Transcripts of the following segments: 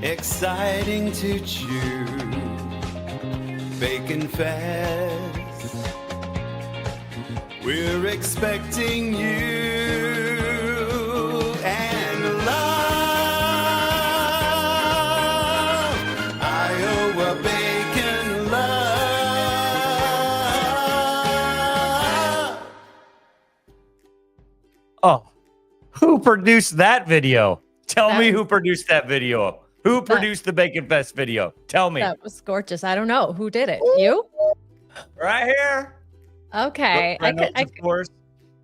exciting to chew. Bacon Fest, we're expecting you and love, Iowa bacon love. Oh, who produced that video? Tell me who produced that video. Who produced the Bacon Fest video? Tell me. That was gorgeous. I don't know. Who did it? You? Right here. Okay. Of course.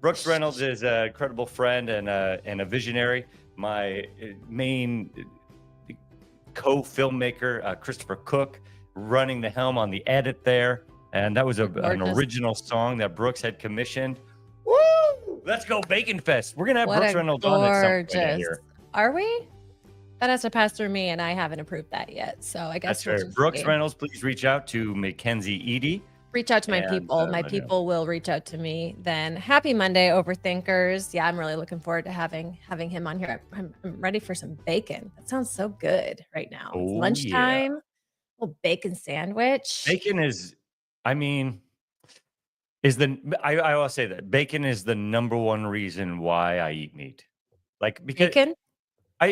Brooks Reynolds is an incredible friend and a visionary. My main co-filmmaker, Christopher Cook, running the helm on the edit there. And that was an original song that Brooks had commissioned. Woo! Let's go Bacon Fest. We're going to have Brooks Reynolds on at some point here. Are we? That has to pass through me, and I haven't approved that yet. So I guess that's right. Brooks Reynolds, please reach out to Mackenzie Edie. Reach out to my people. My people will reach out to me. Then happy Monday, Overthinkers. Yeah, I'm really looking forward to having him on here. I'm ready for some bacon. That sounds so good right now. It's lunchtime. Yeah. Little bacon sandwich. Bacon is, I always say that bacon is the number one reason why I eat meat. Like because bacon?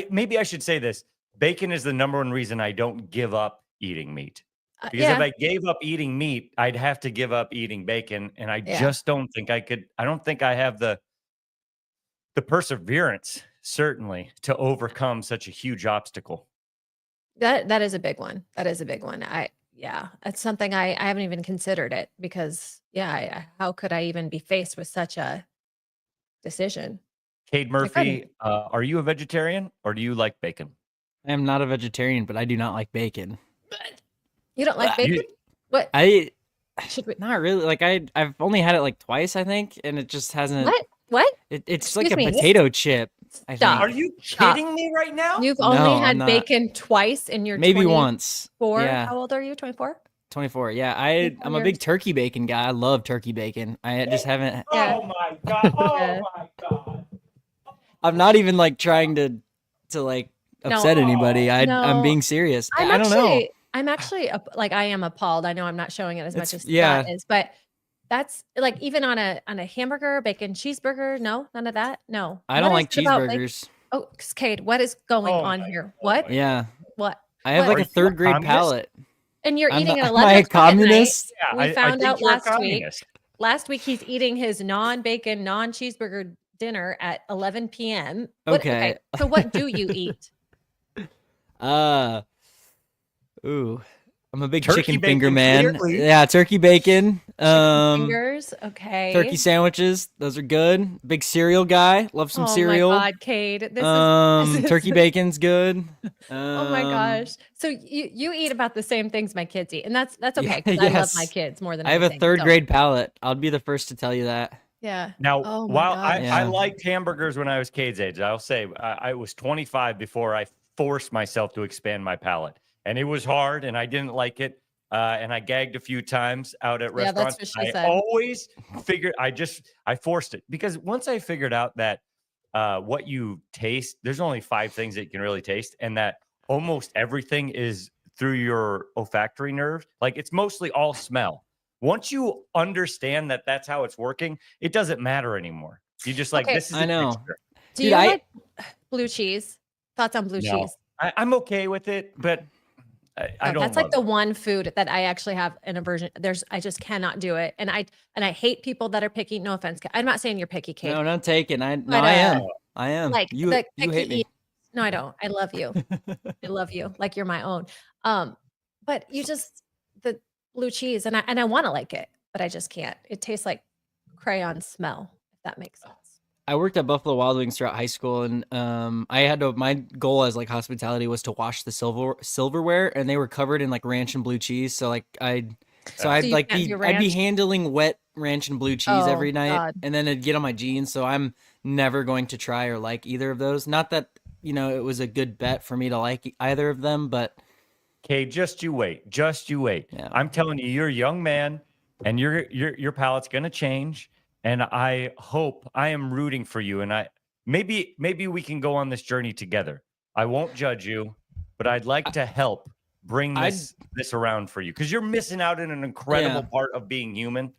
Maybe I should say this. Bacon is the number one reason I don't give up eating meat. Because if I gave up eating meat, I'd have to give up eating bacon. And I just don't think I could. I don't think I have the perseverance, certainly, to overcome such a huge obstacle. That is a big one. That is a big one. That's something I haven't even considered it because how could I even be faced with such a decision? Cade Murphy, are you a vegetarian or do you like bacon? I am not a vegetarian, but I do not like bacon. You don't like bacon? What? Not really. Like I've only had it like twice, I think, and it just hasn't. What? It's like a potato chip. I think. Are you kidding me right now? You've only had bacon twice in your maybe once. Yeah. How old are you? 24? 24. Yeah, I'm a big turkey bacon guy. I love turkey bacon. I just haven't. Yeah. Oh my god! Oh my god! I'm not even like trying to like upset anybody. I'm being serious. I don't know. I'm actually I am appalled. I know I'm not showing it as much as Scott is, but that's like even on a hamburger, bacon cheeseburger. No, none of that. No, I don't like cheeseburgers. Oh, Cade, what is going on here? What? Yeah. What? I have like a third grade palate. And you're eating at 11 o'clock. Am I a communist? We found out last week. Last week he's eating his non-bacon, non-cheeseburger dinner at 11 p.m. Okay. So what do you eat? I'm a big chicken finger man. Clearly. Yeah, turkey bacon. Chicken fingers. Okay. Turkey sandwiches. Those are good. Big cereal guy. Love some cereal. Oh my God, Cade. This is turkey bacon's good. Oh my gosh. So you eat about the same things my kids eat, and that's okay because I love my kids more than I have a third grade palate. I'll be the first to tell you that. Yeah. Now, while I liked hamburgers when I was Cade's age, I'll say I was 25 before I forced myself to expand my palate. And it was hard, and I didn't like it. And I gagged a few times out at restaurants. That's what she said. Always figured, I forced it. Because once I figured out that what you taste, there's only 5 things that you can really taste, and that almost everything is through your olfactory nerve. Like, it's mostly all smell. Once you understand that that's how it's working, it doesn't matter anymore. You just this is I know. Texture. Do you like blue cheese? Thoughts on blue cheese? I'm okay with it, but I don't. That's like the one food that I actually have an aversion. I just cannot do it, and I hate people that are picky. No offense, I'm not saying you're picky, Kate. No, not taking. I am. I am. Like you hate me. No, I don't. I love you. I love you like you're my own. But you just the blue cheese, and I want to like it, but I just can't. It tastes like crayon smell. If that makes sense. I worked at Buffalo Wild Wings throughout high school, and I had my goal as like hospitality was to wash the silverware, and they were covered in like ranch and blue cheese. So like I'd be handling wet ranch and blue cheese every night, and then it'd get on my jeans. So I'm never going to try or like either of those. Not that it was a good bet for me to like either of them, but okay, just you wait. Yeah. I'm telling you, you're a young man, and your palate's gonna change. And I am rooting for you. And maybe we can go on this journey together. I won't judge you. but I'd like to help bring this around for you because you're missing out on an incredible part of being human,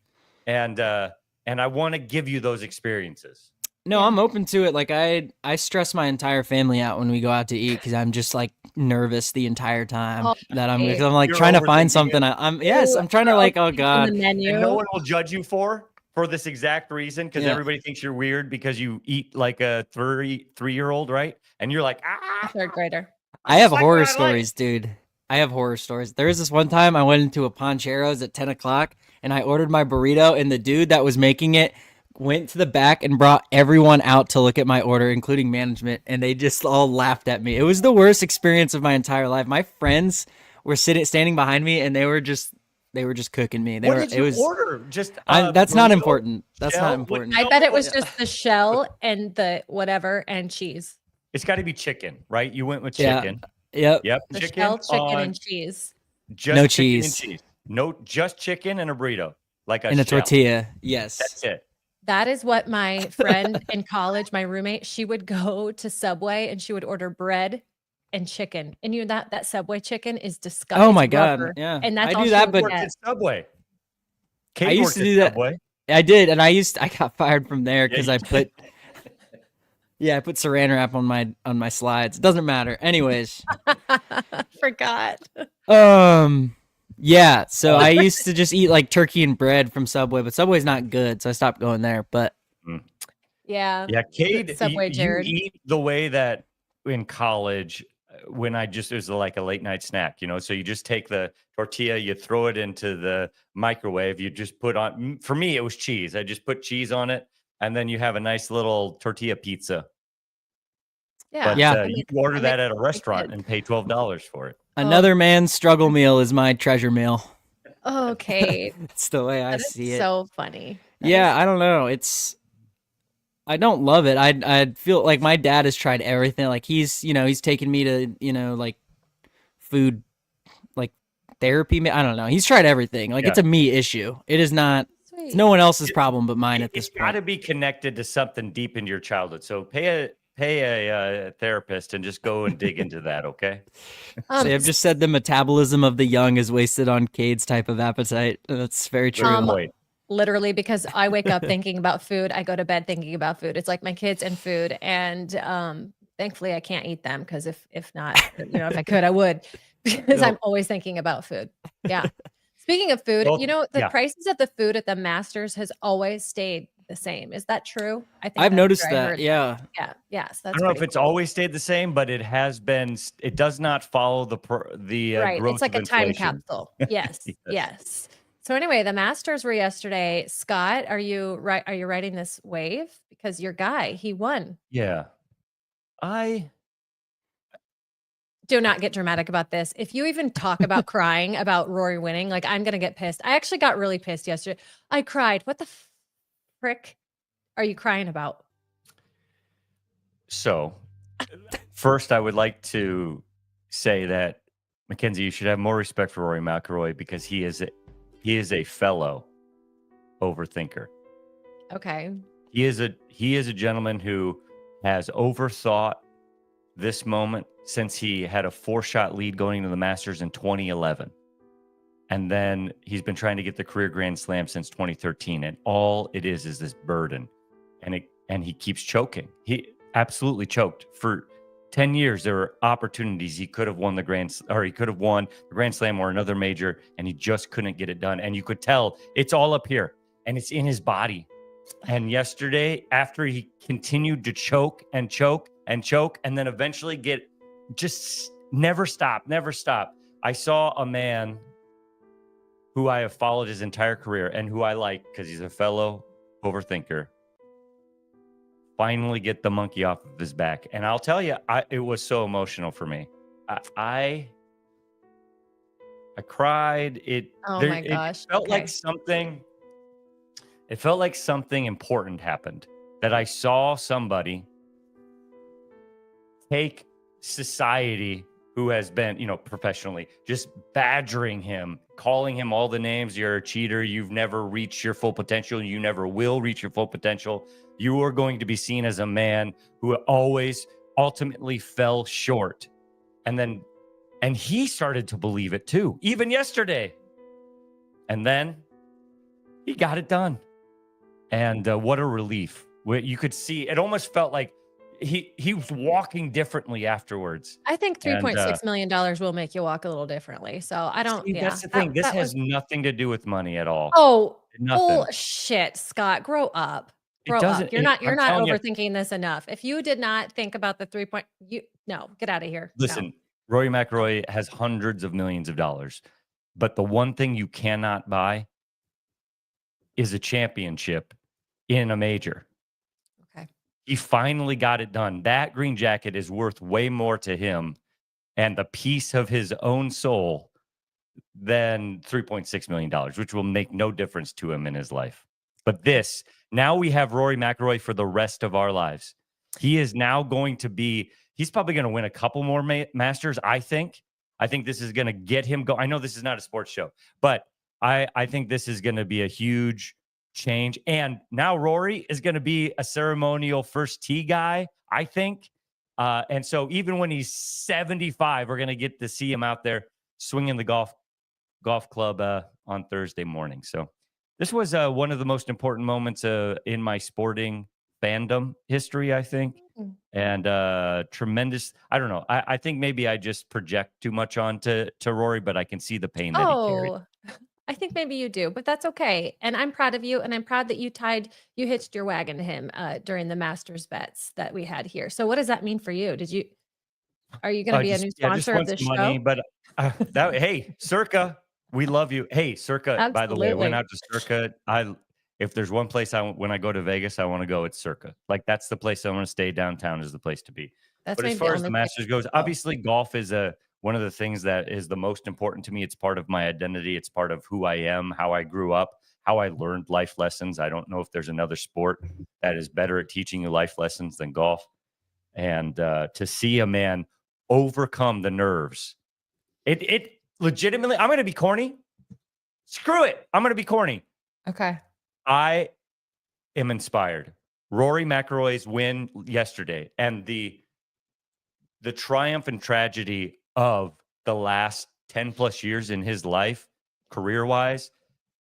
and I want to give you those experiences. No, I'm open to it. Like I stress my entire family out when we go out to eat because I'm just like nervous the entire time that I'm like You're trying to find something. it. I'm trying to like, oh God. The menu. And no one will judge you for this exact reason because everybody thinks you're weird because you eat like a 3-year-old, right? And you're like, third grader. I have horror stories, dude. I have horror stories. There was this one time I went into a Pancheros at 10 o'clock and I ordered my burrito, and the dude that was making it went to the back and brought everyone out to look at my order, including management, and they just all laughed at me. It was the worst experience of my entire life. My friends were standing behind me, and they were just cooking me. What did you order? Just that's not important. That's not important. I bet it was just the shell and the whatever and cheese. It's got to be chicken, right? You went with chicken. Yep. The shell, chicken, and cheese. Just no chicken cheese. And cheese. No, just chicken and a burrito, like a and a tortilla. Yes, that's it. That is what my friend in college, my roommate, she would go to Subway and she would order bread and chicken. And you know that Subway chicken is disgusting. Oh my God. Yeah. And that's I all do that, but at Subway. I used to do that. Subway. I did, and I got fired from there because I put saran wrap on my slides. It doesn't matter. Anyways. Forgot. Yeah, so I used to just eat like turkey and bread from Subway, but Subway's not good, so I stopped going there. But yeah, Cade, Subway, Jared. You eat the way that in college when it was like a late night snack, so you just take the tortilla, you throw it into the microwave, you just put on, for me, it was cheese. I just put cheese on it, and then you have a nice little tortilla pizza. Yeah. But you can order that at a restaurant and pay $12 for it. Another man's struggle meal is my treasure meal. Okay. That's the way I see it. So funny. I don't know. I don't love it. I feel like my dad has tried everything. Like he's taken me to, like food, like therapy. I don't know. He's tried everything. Like it's a me issue. It is not, it's no one else's problem but mine at this point. It's got to be connected to something deep in your childhood. So pay a therapist and just go and dig into that, okay? I've just said the metabolism of the young is wasted on Cade's type of appetite. That's very true. Literally, because I wake up thinking about food. I go to bed thinking about food. It's like my kids and food. And thankfully, I can't eat them because if not, if I could, I would. Because I'm always thinking about food. Yeah. Speaking of food, the prices of the food at the Masters has always stayed the same. Is that true? I think I've noticed that. Yeah. Yes. I don't know if it's always stayed the same, but it has been. It does not follow the right. Growth it's like of a time inflation. capsule. Yes. Yes. So anyway, the Masters were yesterday. Scott, are you riding this wave? Because your guy, he won. Yeah. Do not get dramatic about this. If you even talk about crying about Rory winning, like I'm going to get pissed. I actually got really pissed yesterday. I cried. What the frick are you crying about? So first, I would like to say that, Mackenzie, you should have more respect for Rory McIlroy because he is a fellow overthinker. Okay. He is a gentleman who has overthought this moment since he had a 4-shot lead going into the Masters in 2011. And then he's been trying to get the career Grand Slam since 2013. And all it is this burden. And he keeps choking. He absolutely choked. For 10 years, there were opportunities he could have won the Grand Slam or another major, and he just couldn't get it done. And you could tell it's all up here and it's in his body. And yesterday, after he continued to choke and choke and choke, and then eventually just never stop. I saw a man who I have followed his entire career and who I like because he's a fellow overthinker, finally get the monkey off of his back. And I'll tell you, it was so emotional for me. I cried. My gosh. It felt like something. It felt like something important happened, that I saw somebody take society, who has been, professionally, just badgering him, calling him all the names. You're a cheater. You've never reached your full potential. You never will reach your full potential. You are going to be seen as a man who always ultimately fell short. And then And he started to believe it too, even yesterday. And then he got it done. And what a relief. You could see, it almost felt like he was walking differently afterwards. I think $3.6 million will make you walk a little differently. So I don't. See, that's the thing. This has nothing to do with money at all. Oh, nothing. Bullshit, Scott. Grow up. Grow up. You're not overthinking this enough. If you did not think about the 3 point, no, get out of here. Listen, no. Rory McIlroy has hundreds of millions of dollars, but the one thing you cannot buy is a championship in a major. Okay. He finally got it done. That green jacket is worth way more to him and the piece of his own soul than $3.6 million, which will make no difference to him in his life. But now we have Rory McIlroy for the rest of our lives. He is now going to be, he's probably going to win a couple more Masters, I think. I think this is going to get him go. I know this is not a sports show, but I think this is going to be a huge change. And now Rory is going to be a ceremonial first tee guy, I think. And so even when he's 75, we're going to get to see him out there swinging the golf club on Thursday morning. So this was one of the most important moments in my sporting fandom history, I think. And tremendous. I don't know. I think maybe I just project too much onto Rory, but I can see the pain that he carried. I think maybe you do, but that's okay. And I'm proud of you. And I'm proud that you hitched your wagon to him during the Masters bets that we had here. So what does that mean for you? Are you going to be a new sponsor of this show? But hey, Circa, we love you. Hey, Circa, Absolutely. By the way, I went out to Circa. If there's one place when I go to Vegas, I want to go, it's Circa. Like that's the place I want to stay. Downtown is the place to be. But as far as the Masters goes, obviously golf is one of the things that is the most important to me. It's part of my identity. It's part of who I am, how I grew up, how I learned life lessons. I don't know if there's another sport that is better at teaching you life lessons than golf. And to see a man overcome the nerves, it legitimately, I'm going to be corny. Screw it. I'm going to be corny. Okay. I am inspired. Rory McIlroy's win yesterday and the triumph and tragedy of the last 10 plus years in his life, career-wise,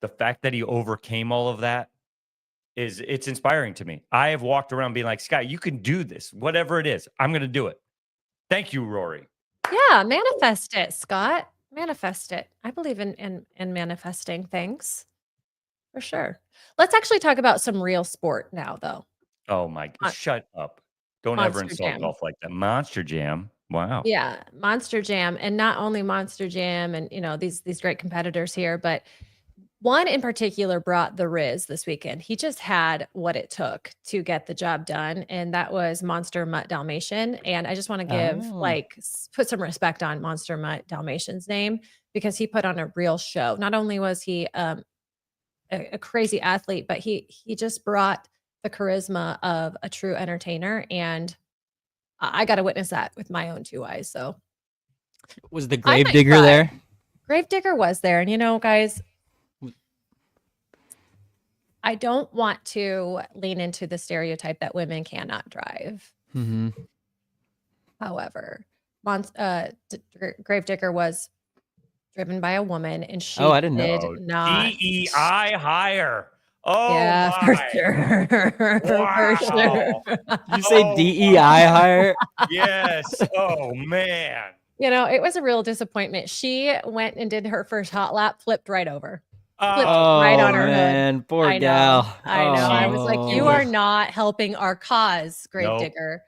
the fact that he overcame all of that it's inspiring to me. I have walked around being like, Scott, you can do this. Whatever it is, I'm going to do it. Thank you, Rory. Yeah, manifest it, Scott. Manifest it. I believe in manifesting things. For sure. Let's actually talk about some real sport now, though. Oh, my God. Shut up. Don't ever insult golf like that. Monster Jam. Wow. Yeah, Monster Jam. And not only Monster Jam and, these great competitors here, but one in particular brought the Riz this weekend. He just had what it took to get the job done. And that was Monster Mutt Dalmatian. And I just want to put some respect on Monster Mutt Dalmatian's name because he put on a real show. Not only was he a crazy athlete, but he just brought the charisma of a true entertainer. And I got to witness that with my own two eyes. So was the Gravedigger there? Gravedigger was there. And guys, I don't want to lean into the stereotype that women cannot drive. Mm-hmm. However, Gravedigger was driven by a woman, and she I didn't did know. not DEI hire. Oh, yeah, my. for sure. Wow. For sure. You say DEI hire? Yes. Oh, man. It was a real disappointment. She went and did her first hot lap, flipped right over. Oh, right on her man. hood. Poor I know. gal. I know. I was like, you Oh. are not helping our cause, Gravedigger.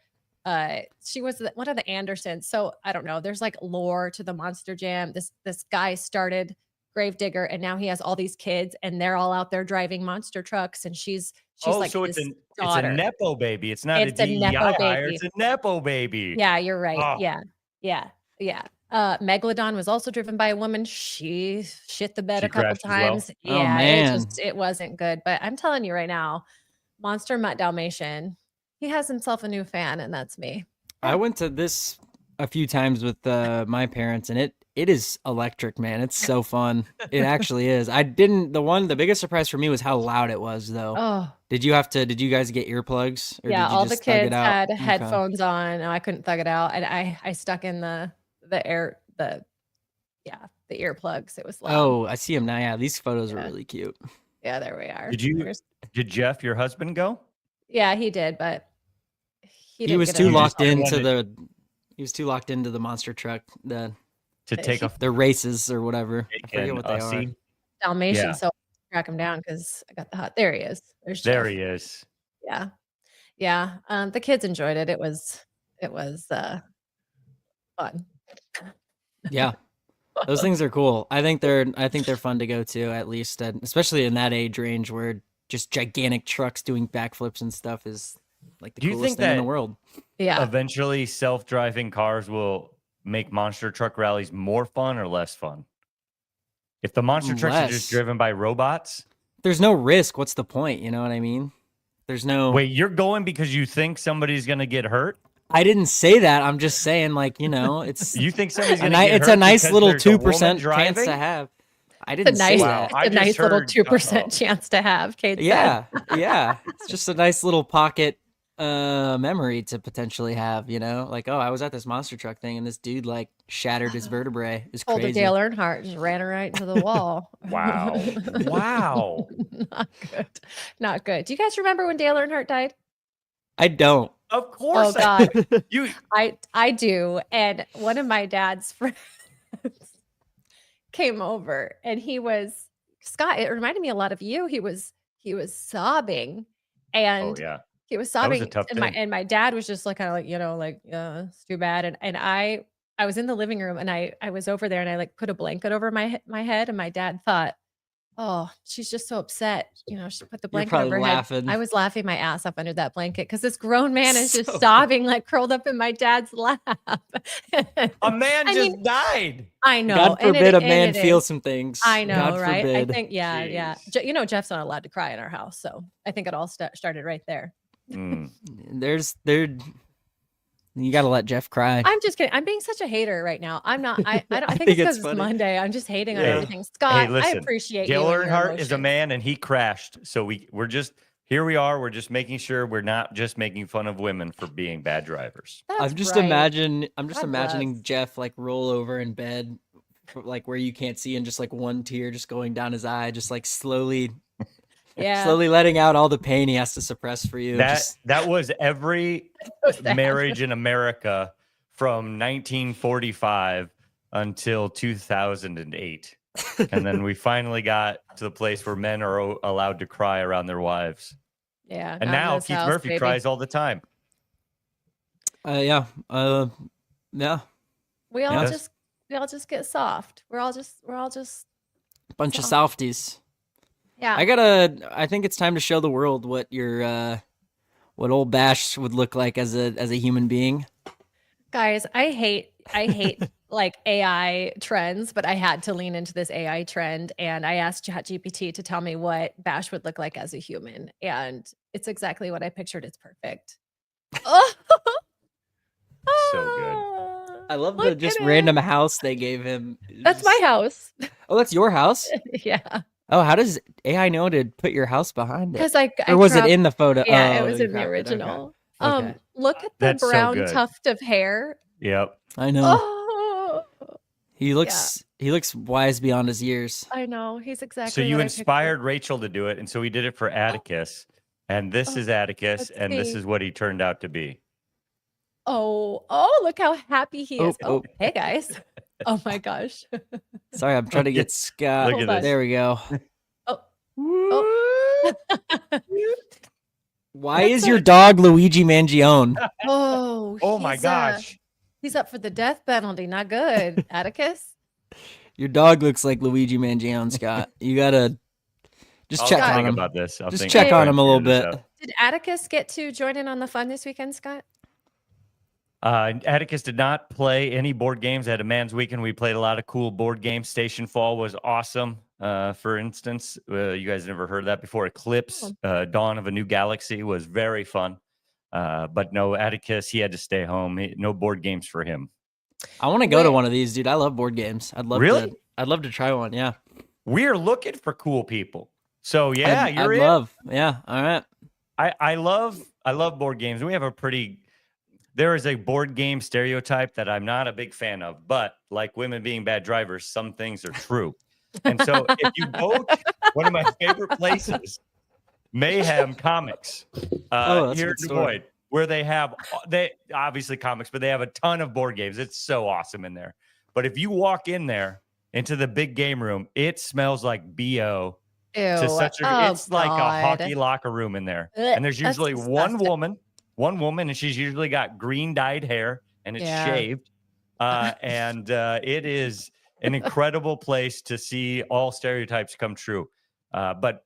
Nope. She was one of the Andersons. So I don't know. There's like lore to the Monster Jam. This guy started Gravedigger, and now he has all these kids, and they're all out there driving monster trucks, and she's like so his it's daughter. a nepo baby. It's not It's a a DEI nepo hire. baby. It's a nepo baby. Yeah, you're right. Oh. Yeah. Megalodon was also driven by a woman. She shit the bed She a couple crashed as well? times. Oh, Yeah, man. it wasn't good. But I'm telling you right now, Monster Mutt Dalmatian, he has himself a new fan, and that's me. I went to this a few times with my parents, and it is electric, man. It's so fun. It actually is. The biggest surprise for me was how loud it was, though. Oh, Did you guys get earplugs? Or yeah, did you all just the thug it kids out? had Okay. headphones on. No, I couldn't thug it out. And I stuck in the the earplugs. It was loud. Oh, I see him now. Yeah, these photos are really cute. Yeah, there we are. Did Jeff, your husband, go? Yeah, he did, but he was too locked into the monster truck to take off the races or whatever. I forget what they are. Dalmatian, so track him down because I got the hot. There he is. There he is. Yeah, yeah. The kids enjoyed it. It was fun. Yeah, those things are cool. I think they're fun to go to, at least, especially in that age range where just gigantic trucks doing backflips and stuff is like the coolest thing in the world. Yeah. Eventually, self-driving cars will make monster truck rallies more fun or less fun. If the monster trucks are just driven by robots, there's no risk. What's the point? You know what I mean? There's no. Wait, you're going because you think somebody's going to get hurt? I didn't say that. I'm just saying, like, it's. You think somebody's going to get hurt? It's a nice little 2% chance to have. I didn't say that. It's a nice little 2% chance to have. Cade said. Yeah. It's just a nice little pocket memory to potentially have. Like, oh, I was at this monster truck thing and this dude like shattered his vertebrae. It's crazy. Older Dale Earnhardt just ran her right into the wall. Wow. Not good. Do you guys remember when Dale Earnhardt died? I don't. Of course. Oh God. I do. And one of my dad's friends came over and Scott, it reminded me a lot of you. He was sobbing and he was sobbing, and my dad was just like, kind of like, it's too bad. And I was in the living room and I was over there and I like put a blanket over my head, and my dad thought, oh, she's just so upset. She put the blanket over her head. I was laughing my ass off under that blanket because this grown man is just sobbing, like curled up in my dad's lap. A man just died. I know. God forbid a man feel some things. I know, God right? forbid. I think, yeah. Jeff's not allowed to cry in our house, so I think it all started right there. You got to let Jeff cry. I'm just kidding. I'm being such a hater right now. I'm not. I think it's because it's Monday. I'm just hating on everything. Scott, I appreciate Dale you. Earnhardt is a man, and he crashed. So we're just here. We are. We're just making sure we're not just making fun of women for being bad drivers. I'm just imagining Jeff like roll over in bed, like where you can't see, and just like one tear just going down his eye, just like slowly. Yeah. Slowly letting out all the pain he has to suppress for you. That was every marriage in America from 1945 until 2008. And then we finally got to the place where men are allowed to cry around their wives. Yeah. And now Keith Murphy cries all the time. We all just get soft. We're all just bunch of softies. Yeah. I think it's time to show the world what what old Bash would look like as a human being. Guys, I hate like AI trends, but I had to lean into this AI trend, and I asked ChatGPT to tell me what Bash would look like as a human, and it's exactly what I pictured. It's perfect. So good. I love the just random house they gave him. That's my house. Oh, that's your house? Yeah. Oh, how does AI know to put your house behind it? Because or was it in the photo? Yeah, it was in the original. Okay. Look at the brown tuft of hair. Yep. I know. Oh. He looks wise beyond his years. I know. He's exactly. So you inspired Rachel to do it, and so we did it for Atticus. And this is Atticus, and this is what he turned out to be. Oh, look how happy he is. Oh, hey guys. Oh my gosh. Sorry, I'm trying to get Scott. Look at this. There we go. Oh. Why is your dog Luigi Mangione? Oh my gosh. He's up for the death penalty. Not good. Atticus? Your dog looks like Luigi Mangione, Scott. You gotta just check on him. About this. Just check on him a little bit. Did Atticus get to join in on the fun this weekend, Scott? Atticus did not play any board games at a man's weekend. We played a lot of cool board games. Station Fall was awesome. For instance, you guys never heard of that before. Eclipse, Dawn of a New Galaxy was very fun. But no, Atticus, he had to stay home. No board games for him. I want to go to one of these, dude. I love board games. I'd love to try one. Yeah. We're looking for cool people. So yeah, you're in. Yeah. All right. I love board games. We have a pretty there is a board game stereotype that I'm not a big fan of, but like women being bad drivers, some things are true. And so if you go to one of my favorite places, Mayhem Comics, that's a here in good Des store. Moines, where they obviously comics, but they have a ton of board games. It's so awesome in there. But if you walk in there into the big game room, it smells like BO. Ew. It's like a hockey locker room in there. And there's usually one woman, and she's usually got green dyed hair and it's shaved. And it is an incredible place to see all stereotypes come true. But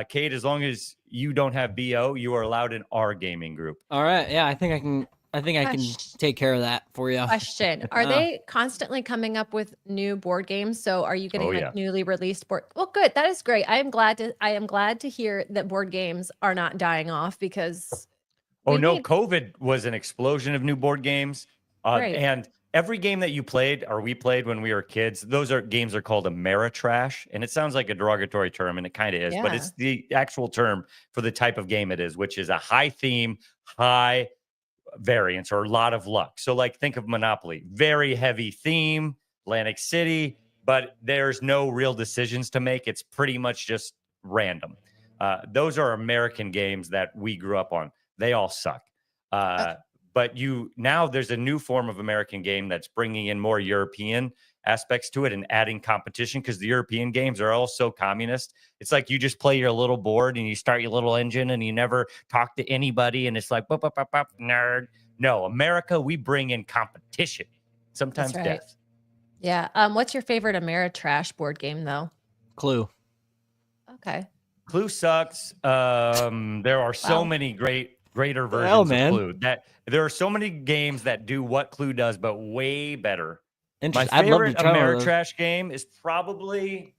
Cade, as long as you don't have BO, you are allowed in our gaming group. All right. Yeah, I think I can take care of that for you. Question: Are they constantly coming up with new board games? So are you getting newly released board? Well, good. That is great. I am glad to hear that board games are not dying off because. COVID was an explosion of new board games, Right. and every game that you played or we played when we were kids, those games are called Ameritrash, and it sounds like a derogatory term, and it kind of is, but it's the actual term for the type of game it is, which is a high theme, high variance, or a lot of luck. So like think of Monopoly, very heavy theme, Atlantic City, but there's no real decisions to make. It's pretty much just random. Those are American games that we grew up on. They all suck. But now there's a new form of American game that's bringing in more European aspects to it and adding competition, because the European games are all so communist. It's like you just play your little board and you start your little engine and you never talk to anybody. And it's like, bop, bop, bop, bop, nerd. No, America, we bring in competition, sometimes death. Yeah. What's your favorite Ameritrash board game, though? Clue. Okay. Clue sucks. There are so many greater versions of Clue. That there are so many games that do what Clue does, but way better. My favorite Ameritrash game is probably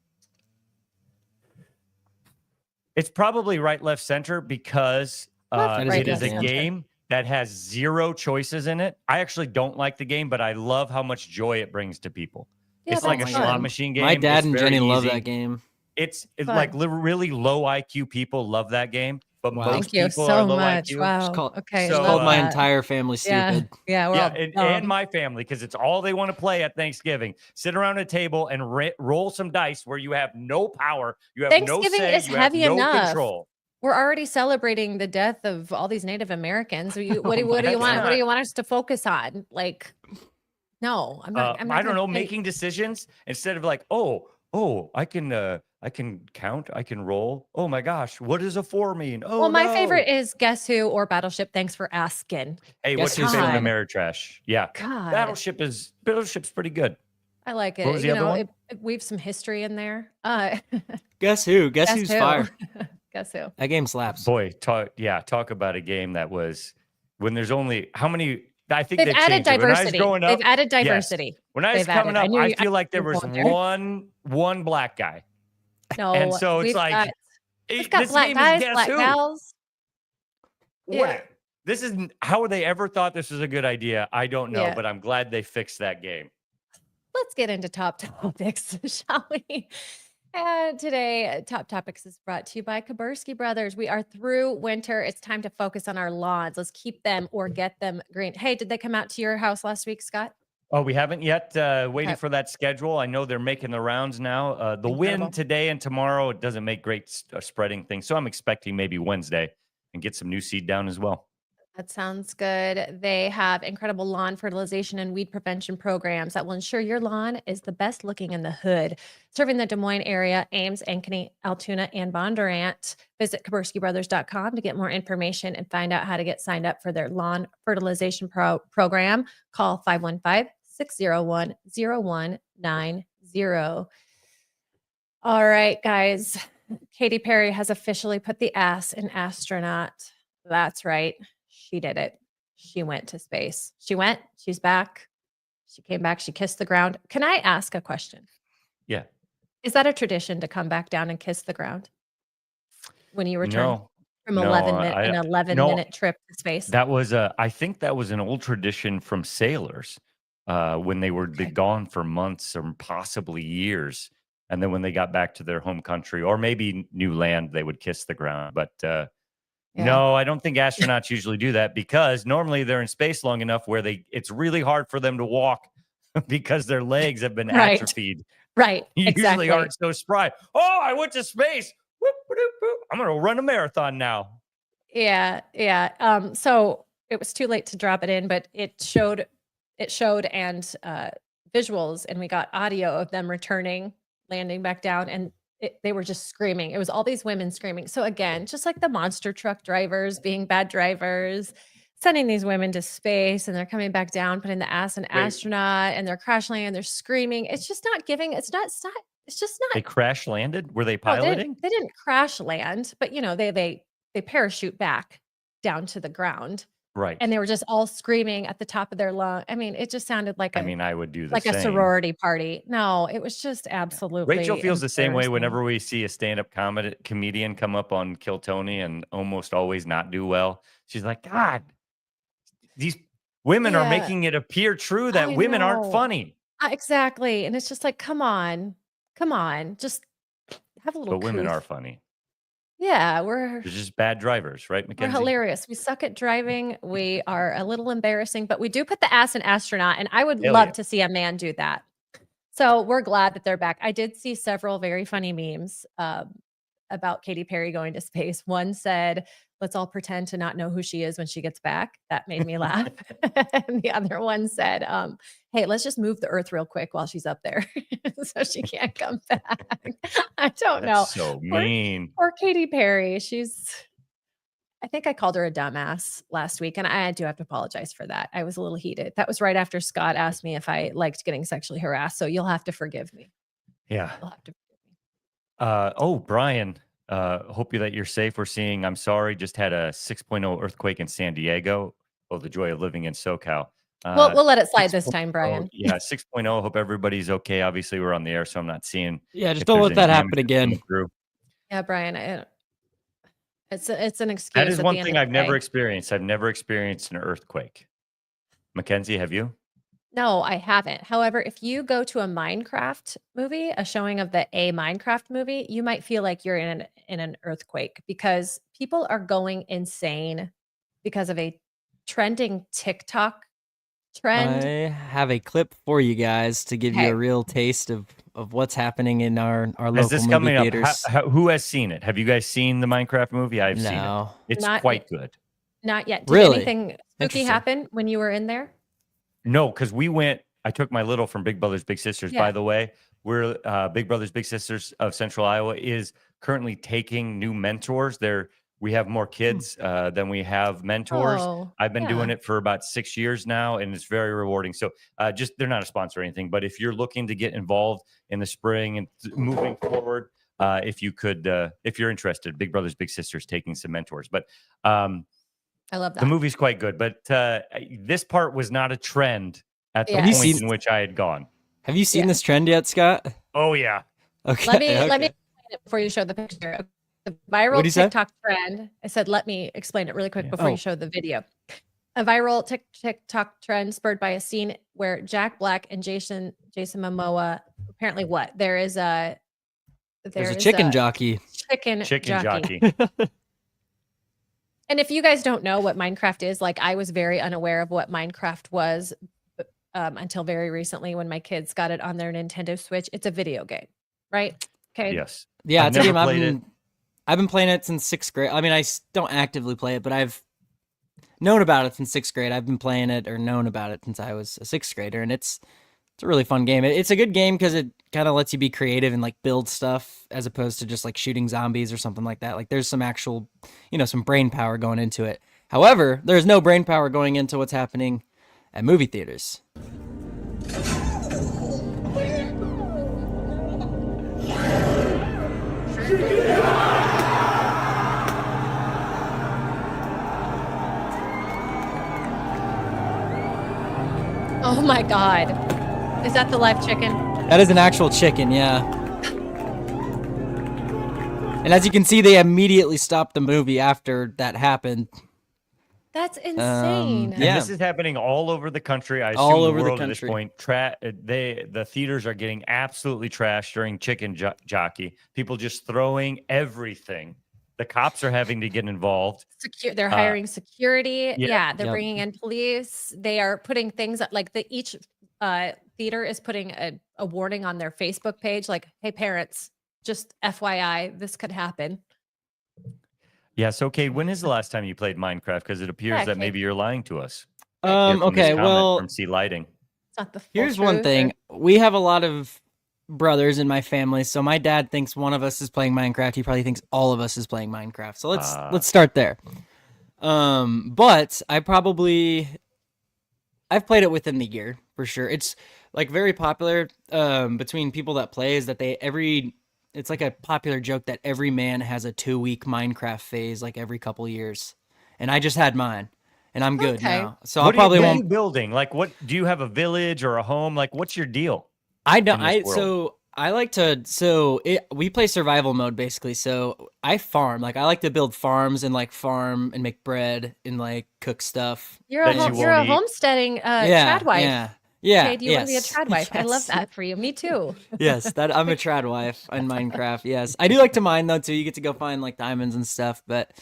right, left, center, because it is a game that has zero choices in it. I actually don't like the game, but I love how much joy it brings to people. Yeah, it's like a slot machine game. My dad and Jenny love that game. It's like really low IQ people love that game, but most Thank you people so are low much. IQ. Wow. It's called my entire family stupid. Yeah. And my family, because it's all they want to play at Thanksgiving. Sit around a table and roll some dice where you have no power, you have no say, is you heavy have no enough. control. We're already celebrating the death of all these Native Americans. What do you want? What do you want us to focus on? Like, no, I'm not. I don't know. Making decisions instead of like, I can count, I can roll. Oh my gosh, what does a 4 mean? Oh, well, my favorite is Guess Who or Battleship. Thanks for asking. Hey, what's your favorite Ameritrash? Yeah, God, Battleship's pretty good. I like it. What was the other one? It weaves some history in there. Guess Who? Guess Who's fire? Guess Who? That game slaps. Boy, talk about a game that was when there's only how many. I think they've added diversity. They've added diversity. Yes. When I was coming up, I feel like there was one black guy. No, and so it's like we've got black guys, black gals. Yeah. This is how they ever thought this was a good idea. I don't know, but I'm glad they fixed that game. Let's get into top topics, shall we? And today, Top Topics is brought to you by Kaburski Brothers. We are through winter. It's time to focus on our lawns. Let's keep them or get them green. Hey, did they come out to your house last week, Scott? Oh, we haven't yet. Waiting for that schedule. I know they're making the rounds now. The wind today and tomorrow, it doesn't make great spreading things. So I'm expecting maybe Wednesday and get some new seed down as well. That sounds good. They have incredible lawn fertilization and weed prevention programs that will ensure your lawn is the best looking in the hood. Serving the Des Moines area, Ames, Ankeny, Altoona, and Bondurant. Visit KaburskiBrothers.com to get more information and find out how to get signed up for their lawn fertilization program. Call 515-601-0190. All right, guys. Katy Perry has officially put the ass in astronaut. That's right. She did it. She went to space. She's back. She came back. She kissed the ground. Can I ask a question? Yeah. Is that a tradition to come back down and kiss the ground when you return from an 11-minute trip to space? That was I think that was an old tradition from sailors when they were gone for months or possibly years. And then when they got back to their home country or maybe new land, they would kiss the ground. But Yeah. No, I don't think astronauts usually do that because normally they're in space long enough where it's really hard for them to walk because their legs have been Right. atrophied. Right. You Exactly. usually aren't so spry. Oh, I went to space. Whoop, whoop, whoop. I'm going to run a marathon now. Yeah. Yeah. So it was too late to drop it in, but it showed and visuals, and we got audio of them returning, landing back down, and they were just screaming. It was all these women screaming. So again, just like the monster truck drivers being bad drivers, sending these women to space, and they're coming back down, putting the ass in astronaut, and they're crash landing, and they're screaming. It's just not giving. It's just not. They crash landed? Were they No, piloting? they didn't crash land, but they parachute back down to the ground. Right. And they were just all screaming at the top of their lung. I mean, it just sounded like I would do the like same. a sorority party. No, it was just absolutely. Rachel feels the same way embarrassing. whenever we see a stand-up comedian come up on Kill Tony and almost always not do well. She's like, God, these women are Yeah. making it appear true that I women aren't know. funny. Exactly. And it's just like, come on, just have a little. But women couth. are funny. Yeah, They're just bad drivers, right, we're Mackenzie? hilarious. We suck at driving. We are a little embarrassing, but we do put the ass in astronaut, and I would Hell love yeah. to see a man do that. So we're glad that they're back. I did see several very funny memes about Katy Perry going to space. One said, "Let's all pretend to not know who she is when she gets back." That made me laugh. And the other one said, "Hey, let's just move the Earth real quick while she's up there, so she can't come back." I don't know. That's so mean. Or Katy Perry. I think I called her a dumbass last week, and I do have to apologize for that. I was a little heated. That was right after Scott asked me if I liked getting sexually harassed. So you'll have to forgive me. Yeah. You'll have to forgive me. Brian, hope that you're safe. We're seeing, I'm sorry, just had a 6.0 earthquake in San Diego. Oh, the joy of living in SoCal. We'll let it slide this time, Brian. Yeah, 6.0. Hope everybody's okay. Obviously, we're on the air, so I'm not seeing. Yeah, just if don't there's let that any happen damage coming again. through. Yeah, Brian. It's an excuse. That is at one the end thing of I've the never day. experienced. I've never experienced an earthquake. Mackenzie, have you? No, I haven't. However, if you go to a Minecraft movie, a showing of a Minecraft movie, you might feel like you're in an earthquake because people are going insane because of a trending TikTok trend. I have a clip for you guys to give you Okay. a real taste of w's happening in our Is local this movie coming up? theaters. Who has seen it? Have you guys seen the Minecraft movie? I've seen it. No. It's Not quite good. Not yet. Did Really? anything spooky Interesting. happen when you were in there? No, because I took my little from Big Brothers Big Sisters. Yeah. By the way, we're Big Brothers Big Sisters of Central Iowa is currently taking new mentors. We have more kids than we have mentors. Oh, I've been yeah. doing it for about 6 years now, and it's very rewarding. So they're not a sponsor or anything, but if you're looking to get involved in the spring and moving forward, if you're interested, Big Brothers Big Sisters taking some mentors. But I love that. the movie's quite good. But this part was not a trend at the Yeah. point Have you in which I had gone. Have you seen Yeah. this trend yet, Scott? Oh yeah. Okay. Let me okay. explain it before you show the picture. The viral What'd you say? TikTok trend. I said, let me explain it really quick before Oh. you show the video. A viral TikTok trend spurred by a scene where Jack Black and Jason Momoa apparently there's a chicken jockey. Chicken Jockey. And if you guys don't know what Minecraft is, like I was very unaware of what Minecraft was until very recently when my kids got it on their Nintendo Switch. It's a video game, right? Okay. Yes. Yeah, I've it's a game never played it. I've been playing it since 6th grade. I mean, I don't actively play it, but I've known about it since 6th grade. I've been playing it or known about it since I was a 6th grader, and it's a really fun game. It's a good game because it kind of lets you be creative and like build stuff as opposed to just like shooting zombies or something like that. Like there's some actual, some brain power going into it. However, there's no brain power going into what's happening at movie theaters. Oh my God. Is that the live chicken? That is an actual chicken, yeah. And as you can see, they immediately stopped the movie after that happened. That's insane. And Yeah. this is happening all over the country. I assume All the over the world at this country. point. The theaters are getting absolutely trashed during Chicken Jockey. People just throwing everything The cops are having to get involved. They're hiring security. Yeah, they're Yep. bringing in police. They are putting things like each theater is putting a warning on their Facebook page, like, "Hey, parents, just FYI, this could happen." Yeah. So, Cade, when is the last time you played Minecraft? Because it appears that maybe you're lying to us. From this Okay. comment Well, from C Lighting. It's not the full here's one truth, thing. We have a lot of brothers in my family, so my dad thinks one of us is playing Minecraft. He probably thinks all of us is playing Minecraft. So let's start there. But I've played it within the year for sure. It's like very popular between people that play is that it's like a popular joke that every man has a 2-week Minecraft phase like every couple years. And I just had mine. And I'm good now. So what are you building? Like, what do you have, a village or a home? Like, what's your deal? I don't. We play survival mode basically. So I farm. Like I like to build farms and like farm and make bread and like cook stuff. You're a homesteading trad wife. Yeah. Cade, you want to be a trad wife? Yes. I love that for you. Me too. Yes, I'm a trad wife in Minecraft. Yes, I do like to mine though too. You get to go find like diamonds and stuff, but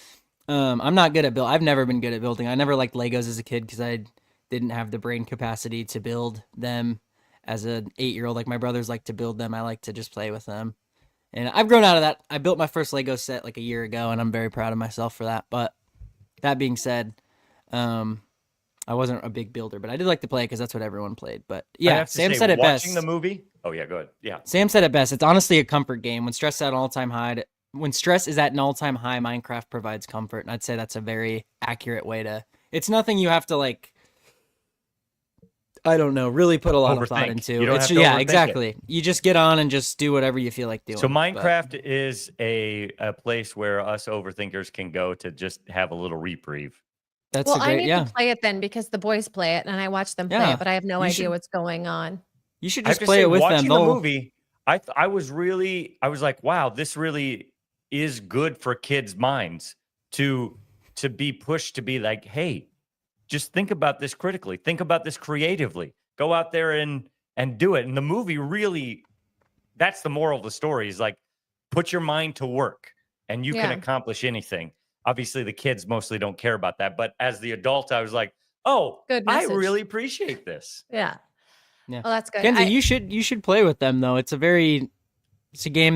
I'm not good at building. I've never been good at building. I never liked Legos as a kid because I didn't have the brain capacity to build them as an 8-year-old. Like my brothers like to build them. I like to just play with them. And I've grown out of that. I built my first Lego set like a year ago, and I'm very proud of myself for that. But that being said, I wasn't a big builder, but I did like to play because that's what everyone played. But yeah, Sam said it best. Watching the movie? Oh yeah, go ahead. Yeah. Sam said it best. It's honestly a comfort game. When stress is at an all-time high, Minecraft provides comfort. And I'd say that's a very accurate way to. It's nothing you have to like. I don't know. Really put a lot of thought into. You don't have to overthink exactly. it. You just get on and just do whatever you feel like doing. So Minecraft is a place where us overthinkers can go to just have a little reprieve. I need to play it then because the boys play it and I watch them play it, but I have no idea what's going on. You should just play it with them. Watching the movie, I was like, wow, this really is good for kids' minds to be pushed to be like, hey, just think about this critically. Think about this creatively. Go out there and do it. And the movie really, that's the moral of the story is like, put your mind to work and you can accomplish anything. Obviously, the kids mostly don't care about that. But as the adult, I was like, oh, I really appreciate this. Yeah. Well, that's good. Kenzie, you should play with them, though. It's a game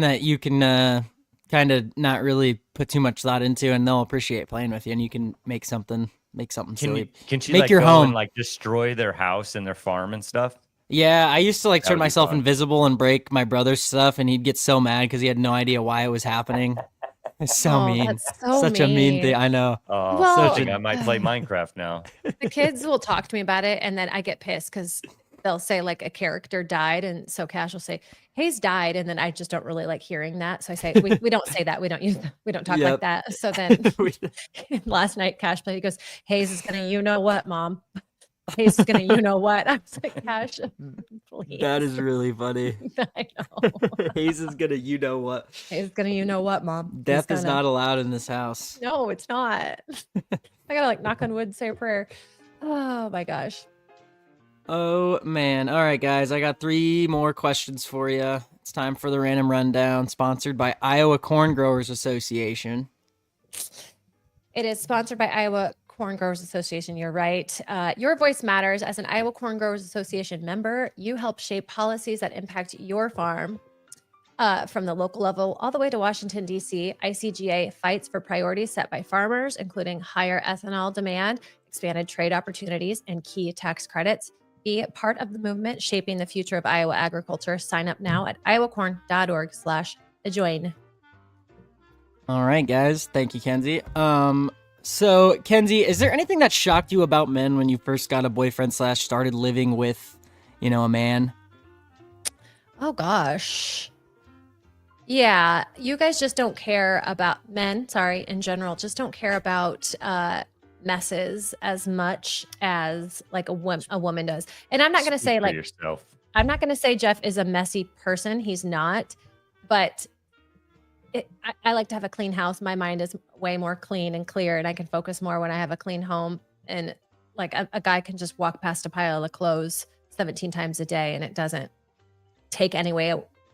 that you can kind of not really put too much thought into, and they'll appreciate playing with you, and you can make something silly. Can she make like your go home and like destroy their house and their farm and stuff? Yeah, I used to like turn myself fun. invisible and break my brother's stuff, and he'd get so mad because he had no idea why it was happening. It's so mean. That's so Such a mean thing. I know. Oh, I might play Minecraft now. The kids will talk to me about it, and then I get pissed because they'll say like a character died, and so Cash will say Hayes died, and then I just don't really like hearing that. So I say we don't say that. We don't talk like that. So then last night Cash played. He goes, Hayes is gonna, you know what, Mom? Hayes is gonna, you know what? I was like, Cash, please. That is really funny. I know. Hayes is gonna, you know what? Hayes is gonna, you know what, Mom? Death is not allowed in this house. No, it's not. I gotta like knock on wood, say a prayer. Oh my gosh. Oh man. All right, guys. I got 3 more questions for you. It's time for the random rundown, sponsored by Iowa Corn Growers Association. It is sponsored by Iowa Corn Growers Association. You're right. Your voice matters. As an Iowa Corn Growers Association member, you help shape policies that impact your farm. From the local level all the way to Washington, D.C., ICGA fights for priorities set by farmers, including higher ethanol demand, expanded trade opportunities, and key tax credits. Be part of the movement shaping the future of Iowa agriculture. Sign up now at iowacorn.org/join. All right, guys. Thank you, Kenzie. So, Kenzie, is there anything that shocked you about men when you first got a boyfriend / started living with, a man? Oh, gosh. Yeah, you guys just don't care about men, in general, just don't care about messes as much as like a woman does. And I'm not going to say like yourself. I'm not going to say Jeff is a messy person. He's not, but I like to have a clean house. My mind is way more clean and clear, and I can focus more when I have a clean home. And like a guy can just walk past a pile of clothes 17 times a day, and it doesn't take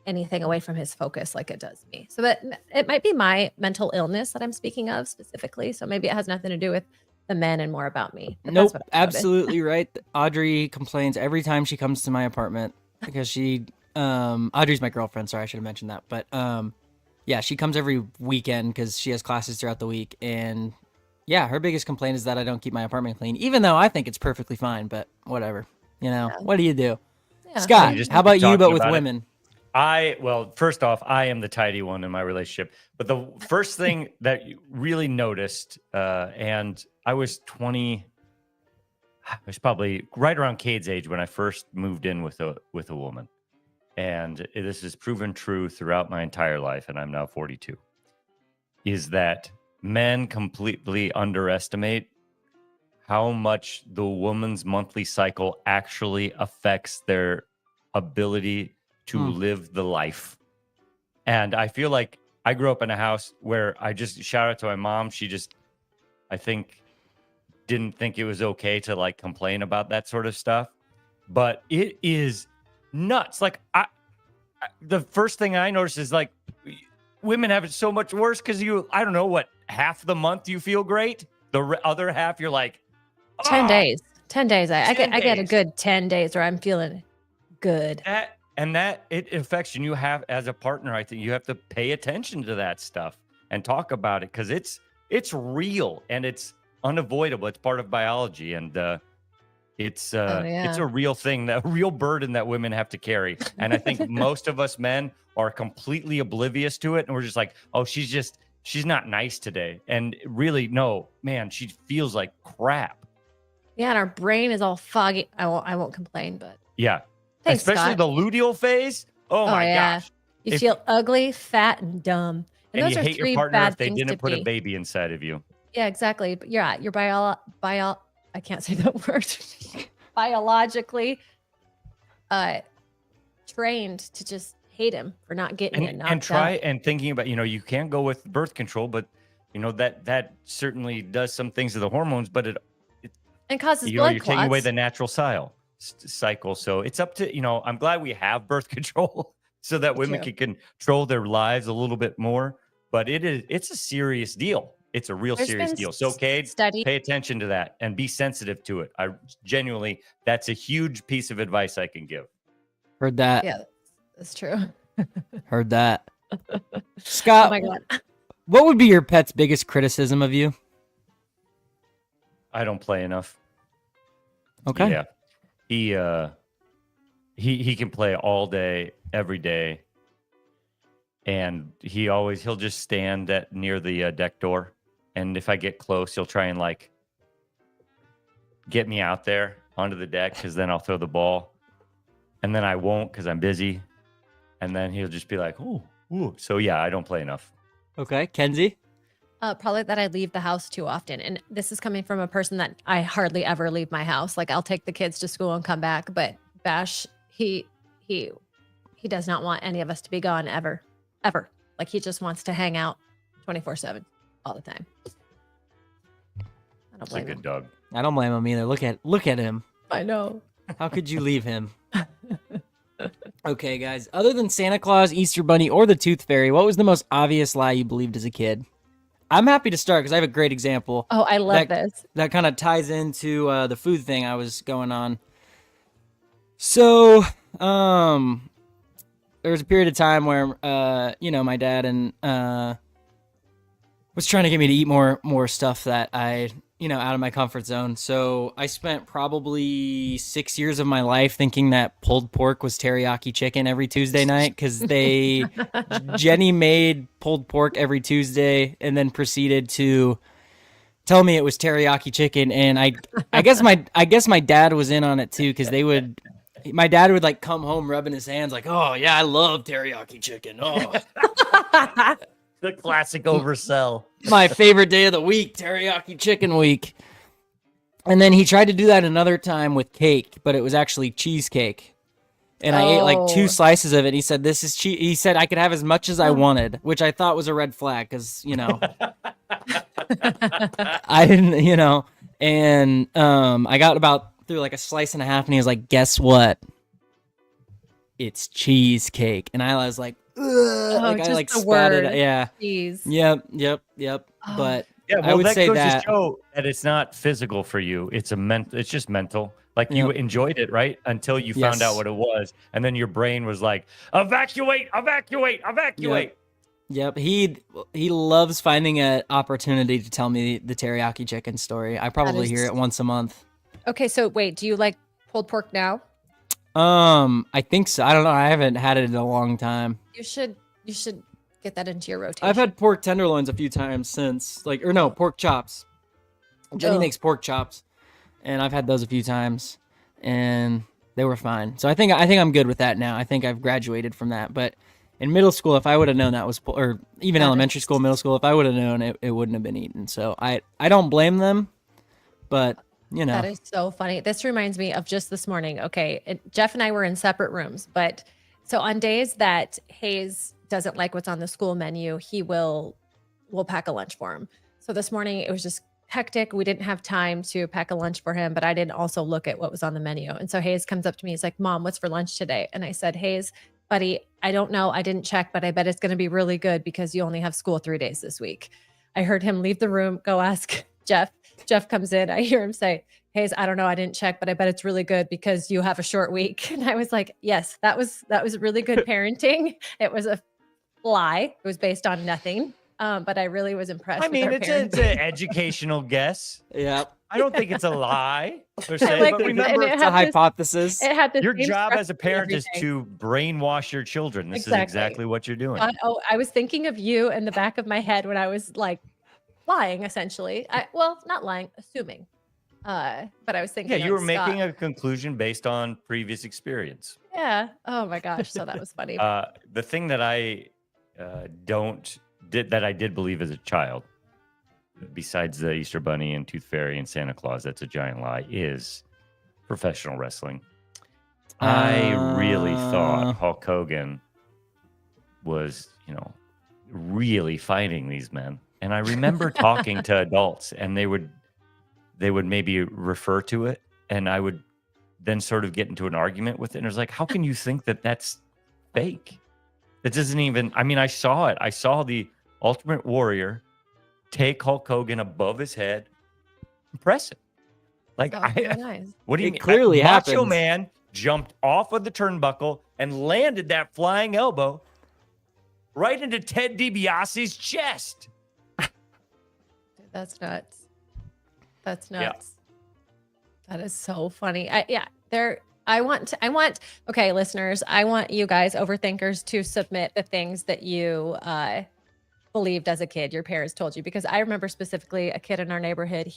anything away from his focus like it does me. So it might be my mental illness that I'm speaking of specifically. So maybe it has nothing to do with the men and more about me. But Nope, that's what I've noticed. absolutely right. Audrey complains every time she comes to my apartment because she, Audrey's my girlfriend. Sorry, I should have mentioned that. But yeah, she comes every weekend because she has classes throughout the week. And yeah, her biggest complaint is that I don't keep my apartment clean, even though I think it's perfectly fine. But whatever, what do you do? Yeah. Scott, You just how about you, but with about it. women? Well, first off, I am the tidy one in my relationship. But the first thing that you really noticed, and I was 20, I was probably right around Cade's age when I first moved in with a woman. And this is proven true throughout my entire life, and I'm now 42, is that men completely underestimate how much the woman's monthly cycle actually affects their ability to live the life. And I feel like I grew up in a house where I just shout out to my mom. She just, I think, didn't think it was okay to like complain about that sort of stuff. But it is nuts. Like the first thing I noticed is like women have it so much worse because I don't know what, half the month you feel great. The other half you're like, 10 days. 10 days. I 10 get a days. good 10 days where I'm feeling good. That it affects you. And you have, as a partner, I think you have to pay attention to that stuff and talk about it because it's real and it's unavoidable. It's part of biology, and it's a real thing, that real burden that women have to carry. And I think most of us men are completely oblivious to it, and we're just like, oh, she's not nice today. And really, no, man, she feels like crap. Yeah, and our brain is all foggy. I won't complain, but yeah. thanks, Especially Scott. the luteal phase. Oh my gosh. You feel ugly, fat, and dumb. And those you are hate three your partner bad if they things didn't to put be. a baby inside of you. Yeah, exactly. But you're I can't say that word. Biologically trained to just hate him for not getting it knocked And try out. and thinking about, you can't go with birth control, but that certainly does some things to the hormones, but And causes blood you're clots. taking away the natural cycle. So it's up to, I'm glad we have birth control so that women can control their lives a little bit more, but it's a serious deal. It's a real serious deal. So Cade, pay attention to that and be sensitive to it. That's a huge piece of advice I can give. Heard that. Yeah, that's true. Heard that. Scott, Oh my God. what would be your pet's biggest criticism of you? I don't play enough. Okay. Yeah. He can play all day, every day. And he'll just stand near the deck door. And if I get close, he'll try and like get me out there onto the deck, because then I'll throw the ball. And then I won't because I'm busy. And then he'll just be like, ooh. So yeah, I don't play enough. Okay. Kenzie? Probably that I leave the house too often. And this is coming from a person that I hardly ever leave my house. Like I'll take the kids to school and come back. But Bash, he does not want any of us to be gone ever. Like he just wants to hang out 24/7 all the time. I don't It's a blame good him. dog. I don't blame him either. Look at him. I know. How could you leave him? Okay, guys. Other than Santa Claus, Easter Bunny, or the Tooth Fairy, what was the most obvious lie you believed as a kid? I'm happy to start because I have a great example. Oh, I love this. That kind of ties into the food thing I was going on. So, there was a period of time where, my dad and was trying to get me to eat more stuff that I, out of my comfort zone. So I spent probably 6 years of my life thinking that pulled pork was teriyaki chicken every Tuesday night because Jenny made pulled pork every Tuesday and then proceeded to tell me it was teriyaki chicken. And I guess my dad was in on it too, because my dad would like come home rubbing his hands like, oh yeah, I love teriyaki chicken. Oh, The classic oversell. my favorite day of the week, teriyaki chicken week. And then he tried to do that another time with cake, but it was actually cheesecake. And I ate like 2 slices of it. He said, this is cheese. He said I could have as much as I wanted, which I thought was a red flag because, I didn't, and I got about through like a slice and a half and he was like, guess what? it's cheesecake. And I was like, ugh, like I just like the spat it. word. Yeah. Cheese. Yep. Oh. But Yeah, I well, would that say goes that. to show that it's not physical for you. It's it's just mental. Like you Yep. enjoyed it, right? Until you found out Yes. what it was. And then your brain was like, evacuate, evacuate, evacuate. Yep. He loves finding an opportunity to tell me the teriyaki chicken story. I probably hear it once a month. Okay, so wait, do you like pulled pork now? I think so. I don't know. I haven't had it in a long time. You should get that into your rotation. I've had pork tenderloins a few times since, pork chops. Jenny makes pork chops, and I've had those a few times, and they were fine. So I think I'm good with that now. I think I've graduated from that. But in middle school, if I would have known that was, or even elementary school, middle school, if I would have known, it wouldn't have been eaten. So I don't blame them, but you know. That is so funny. This reminds me of just this morning. Okay, Jeff and I were in separate rooms, but so on days that Hayes doesn't like what's on the school menu, we'll pack a lunch for him. So this morning it was just hectic. We didn't have time to pack a lunch for him, but I didn't also look at what was on the menu. And so Hayes comes up to me. He's like, "Mom, what's for lunch today?" And I said, "Hayes, buddy, I don't know. I didn't check, but I bet it's going to be really good because you only have school 3 days this week." I heard him leave the room, go ask Jeff. Jeff comes in. I hear him say, "Hayes, I don't know. I didn't check, but I bet it's really good because you have a short week." And I was like, yes, that was really good parenting. It was a lie. It was based on nothing. But I really was impressed. I mean, with it's an educational guess. Yeah. I don't think it's a lie per se, like but it, remember, and It's a hypothesis. It had the your same job as a structure and parent is everything. to brainwash your children. This is exactly what you're doing. I was thinking of you in the back of my head when I was like lying, essentially. Not lying, assuming. But I was thinking. Yeah, you were Scott. making a conclusion based on previous experience. Yeah. Oh my gosh. So that was funny. The thing that I did believe as a child, besides the Easter Bunny and Tooth Fairy and Santa Claus, that's a giant lie, is professional wrestling. I really thought Hulk Hogan was, really fighting these men. And I remember talking to adults, and they would maybe refer to it, and I would then sort of get into an argument with it. And it was like, how can you think that that's fake? It doesn't even, I mean, I saw it. I saw the Ultimate Warrior take Hulk Hogan above his head and press it. Like, nice. What do you It mean? clearly Macho happens. Man jumped off of the turnbuckle and landed that flying elbow right into Ted DiBiase's chest. That's nuts. That's Yeah. nuts. That is so funny. Okay, listeners, I want you guys, overthinkers, to submit the things that you believed as a kid, your parents told you. Because I remember specifically a kid in our neighborhood,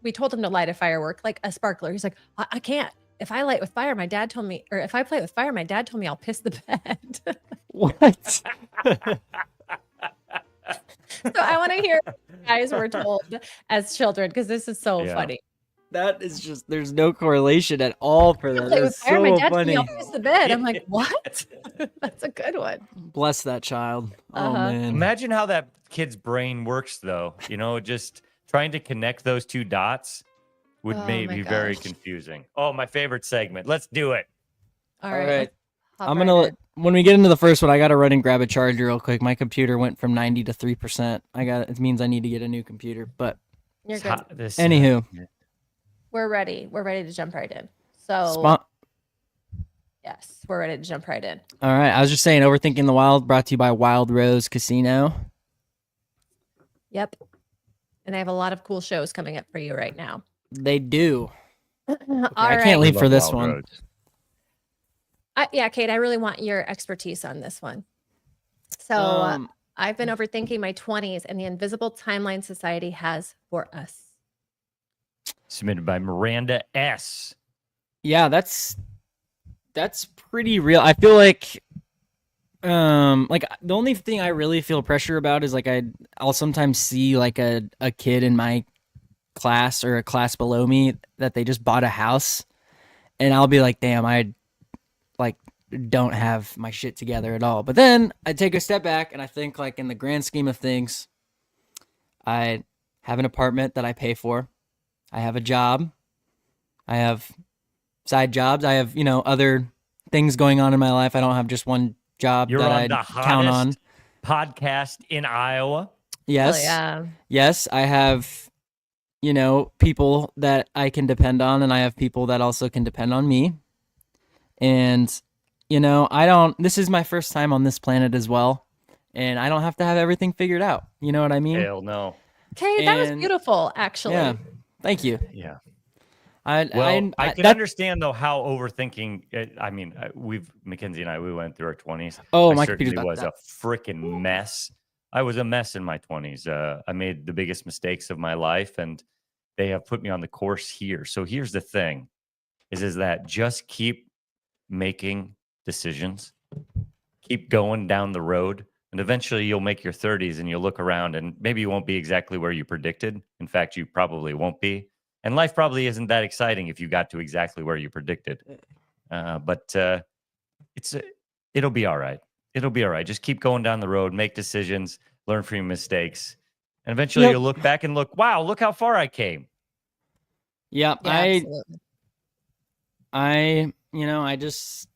we told him to light a firework, like a sparkler. He's like, I can't. If I light with fire, my dad told me, or if I play with fire, my dad told me I'll piss the bed. What? So I want to hear what you guys were told as children, because this is so funny. That is just, there's no correlation at all for that. Play with That's fire, my so dad told funny. me I'll piss the bed. I'm like, what? That's a good one. Bless that child. Oh, man. Imagine how that kid's brain works, though. Just trying to connect those two dots would be very confusing. Oh, my favorite segment. Let's do it. All All right. right. When we get into the first one, I got to run and grab a charger real quick. My computer went from 90 to 3%. It means I need to get a new computer, but You're good. anywho. We're ready. We're ready to jump right in. So yes, we're ready to jump right in. All right. I was just saying, Overthinking the Wild, brought to you by Wild Rose Casino. Yep. And I have a lot of cool shows coming up for you right now. They do. All I right. can't leave for this Wild one. Roads. Kate, I really want your expertise on this one. So I've been overthinking my 20s, and the Invisible Timeline Society has for us. Submitted by Miranda S. Yeah, that's pretty real. I feel like the only thing I really feel pressure about is I'll sometimes see like a kid in my class or a class below me that they just bought a house, and I'll be like, damn, I don't have my shit together at all. But then I take a step back and I think, like, in the grand scheme of things, I have an apartment that I pay for. I have a job. I have side jobs. I have, other things going on in my life. I don't have just one job You're that on I the count on. hottest podcast in Iowa. Yes. Oh, yeah. Yes, I have, people that I can depend on, and I have people that also can depend on me. And, this is my first time on this planet as well. And I don't have to have everything figured out. You know what I mean? Hell no. Okay, that was beautiful, actually. Yeah. Thank you. Yeah. I can understand though how overthinking. Mackenzie and I, we went through our 20s. Oh, I my certainly computer's was a freaking mess. I was a mess in my 20s. I made the biggest mistakes of my life, and they have put me on the course here. So here's the thing: is that just keep making decisions, keep going down the road, and eventually you'll make your 30s, and you'll look around, and maybe you won't be exactly where you predicted. In fact, you probably won't be. And life probably isn't that exciting if you got to exactly where you predicted. But it'll be all right. It'll be all right. Just keep going down the road, make decisions, learn from your mistakes. And eventually you'll look back and wow, look how far I came. Yeah, absolutely. I just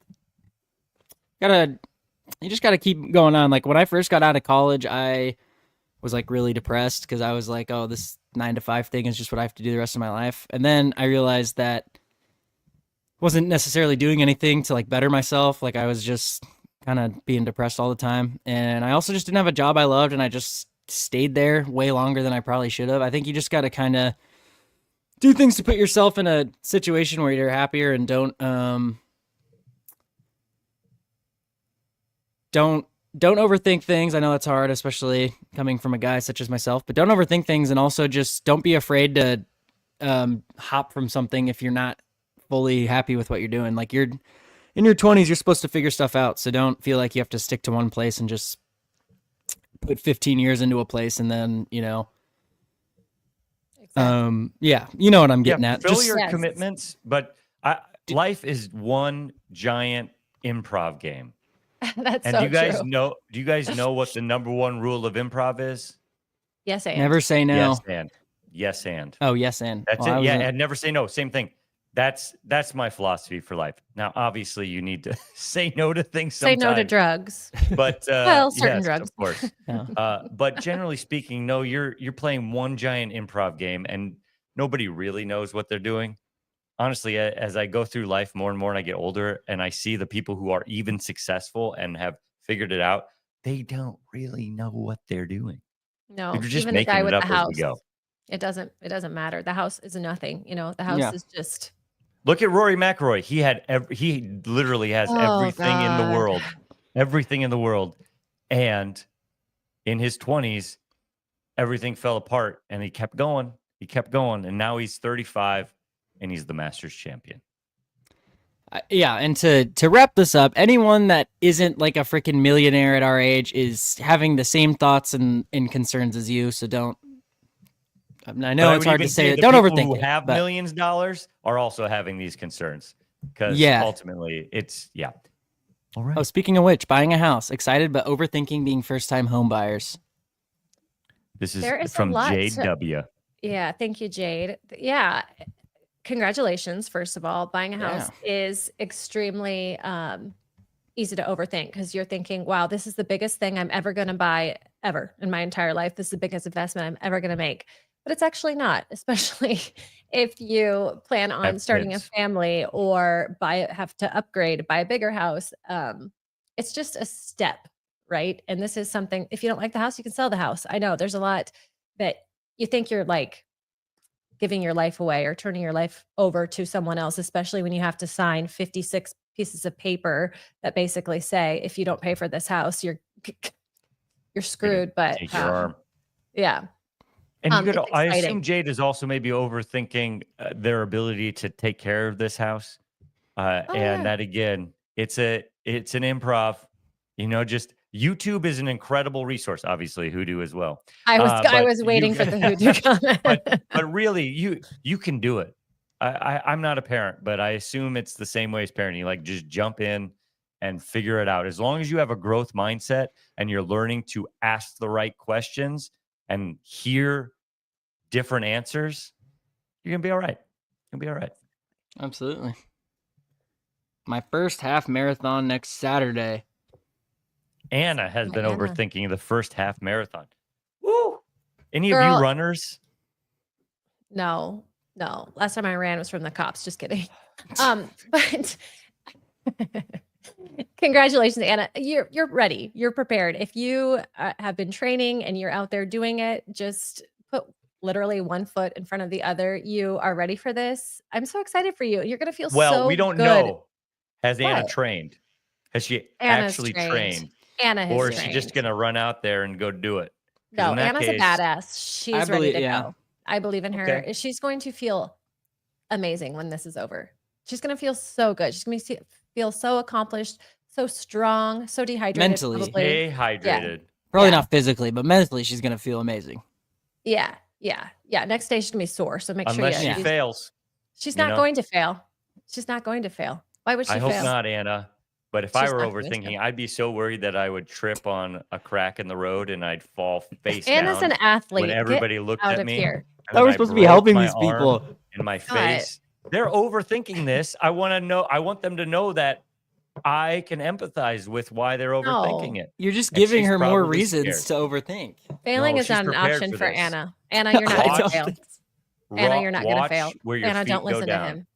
gotta keep going on. Like when I first got out of college, I was like really depressed because I was like, oh, this 9-to-5 thing is just what I have to do the rest of my life. And then I realized that I wasn't necessarily doing anything to like better myself. Like I was just kind of being depressed all the time. And I also just didn't have a job I loved, and I just stayed there way longer than I probably should have. I think you just got to kind of do things to put yourself in a situation where you're happier, and don't overthink things. I know that's hard, especially coming from a guy such as myself, but don't overthink things, and also just don't be afraid to hop from something if you're not fully happy with what you're doing. Like you're in your 20s, you're supposed to figure stuff out. So don't feel like you have to stick to one place and just put 15 years into a place and then, Exactly. yeah, you know what I'm getting at. Fill your commitments, but life is one giant improv game. That's and so do you guys true. know what the number one rule of improv is? Yes, and. Never say no. Yes, and. Oh, yes, and. That's it. Yeah, and never say no. Same thing. That's my philosophy for life. Now, obviously, you need to say no to things sometimes. Say no to drugs. But certain drugs, of course. Yeah. But generally speaking, no, you're playing one giant improv game, and nobody really knows what they're doing. Honestly, as I go through life more and more, and I get older, and I see the people who are even successful and have figured it out, they don't really know what they're doing. No, they're just even the making guy it with up the as house. we go. It doesn't matter. The house is nothing. The house is just. Look at Rory McIlroy. He literally has everything in the world. Everything in the world. And in his 20s, everything fell apart, and he kept going. And now he's 35, and he's the Masters champion. Yeah, and to wrap this up, anyone that isn't like a freaking millionaire at our age is having the same thoughts and concerns as you, so don't. I know it's hard to say that. Don't overthink it. Who have millions of dollars are also having these concerns, because ultimately it's All right. Oh, speaking of which, buying a house, excited but overthinking being first-time home buyers. This is from Jade W. Yeah, thank you, Jade. Yeah, congratulations. First of all, buying a house is extremely easy to overthink, because you're thinking, wow, this is the biggest thing I'm ever going to buy ever in my entire life. This is the biggest investment I'm ever going to make. But it's actually not, especially if you plan on starting a family or have to upgrade, buy a bigger house. It's just a step, right? And this is something, if you don't like the house, you can sell the house. I know there's a lot that you think you're like giving your life away or turning your life over to someone else, especially when you have to sign 56 pieces of paper that basically say, if you don't pay for this house, you're screwed. But take your arm. Yeah. And I assume Jade is also maybe overthinking their ability to take care of this house. That again, it's an improv. Just YouTube is an incredible resource. Obviously, Hoodoo as well. I was waiting for the Hoodoo comment. but really, you can do it. I'm not a parent, but I assume it's the same way as parenting. Like, just jump in and figure it out. As long as you have a growth mindset and you're learning to ask the right questions and hear different answers, you're gonna be all right. You'll be all right. Absolutely. My first half marathon next Saturday. Anna has been Anna. overthinking the first half marathon. Woo! Any Girl. of you runners? No. Last time I ran was from the cops. Just kidding. But congratulations, Anna. You're ready. You're prepared. If you have been training and you're out there doing it, just put literally one foot in front of the other. You are ready for this. I'm so excited for you. You're gonna feel Well, so we don't good. know. Has Anna What? trained? Has she Anna's actually trained? Anna has Or is trained. she just gonna run out there and go do it? 'Cause No, in that Anna's case- a badass. She's ready to go. I believe in her. Okay. She's going to feel amazing when this is over. She's going to feel so good. She's going to feel so accomplished, so strong, so dehydrated. Mentally. Probably. Stay hydrated. Probably Yeah. not physically, but mentally, she's gonna feel amazing. Yeah. Next day she's going to be sore. So make Unless sure she fails. She's you not know? going to fail. She's not going to fail. Why would she I fail? hope not, Anna. But if I She's were not going to. overthinking, I'd be so worried that I would trip on a crack in the road and I'd fall face Anna's down an athlete. when everybody looked out at of me. here. and I then was I supposed to be broke helping my these arm people. in my Scott. face. They're overthinking this. I want to know. I want them to know that I can empathize with why they're overthinking it. You're just And giving she's her more probably reasons scared. to overthink. Failing No, is she's not an prepared option for for this. Anna. Anna, you're not I going to don't fail. think Anna, you're not going to Watch fail. where your Anna, feet don't go listen to down. him.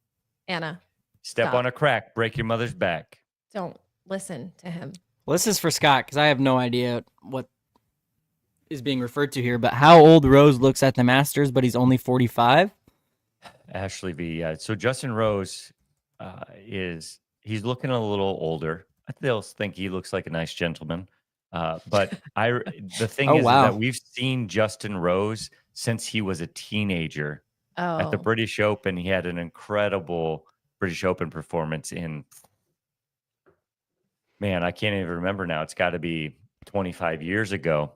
Anna, Step Stop. on a crack, break your mother's back. don't listen to him. Well, this is for Scott because I have no idea what is being referred to here. But how old Rose looks at the Masters, but he's only 45. Ashley V. So Justin Rose he's looking a little older. I still think he looks like a nice gentleman. But the thing Oh, is wow. that we've seen Justin Rose since he was a teenager at the Oh, British Open. He had an incredible British Open performance in, man, I can't even remember now. It's got to be 25 years ago.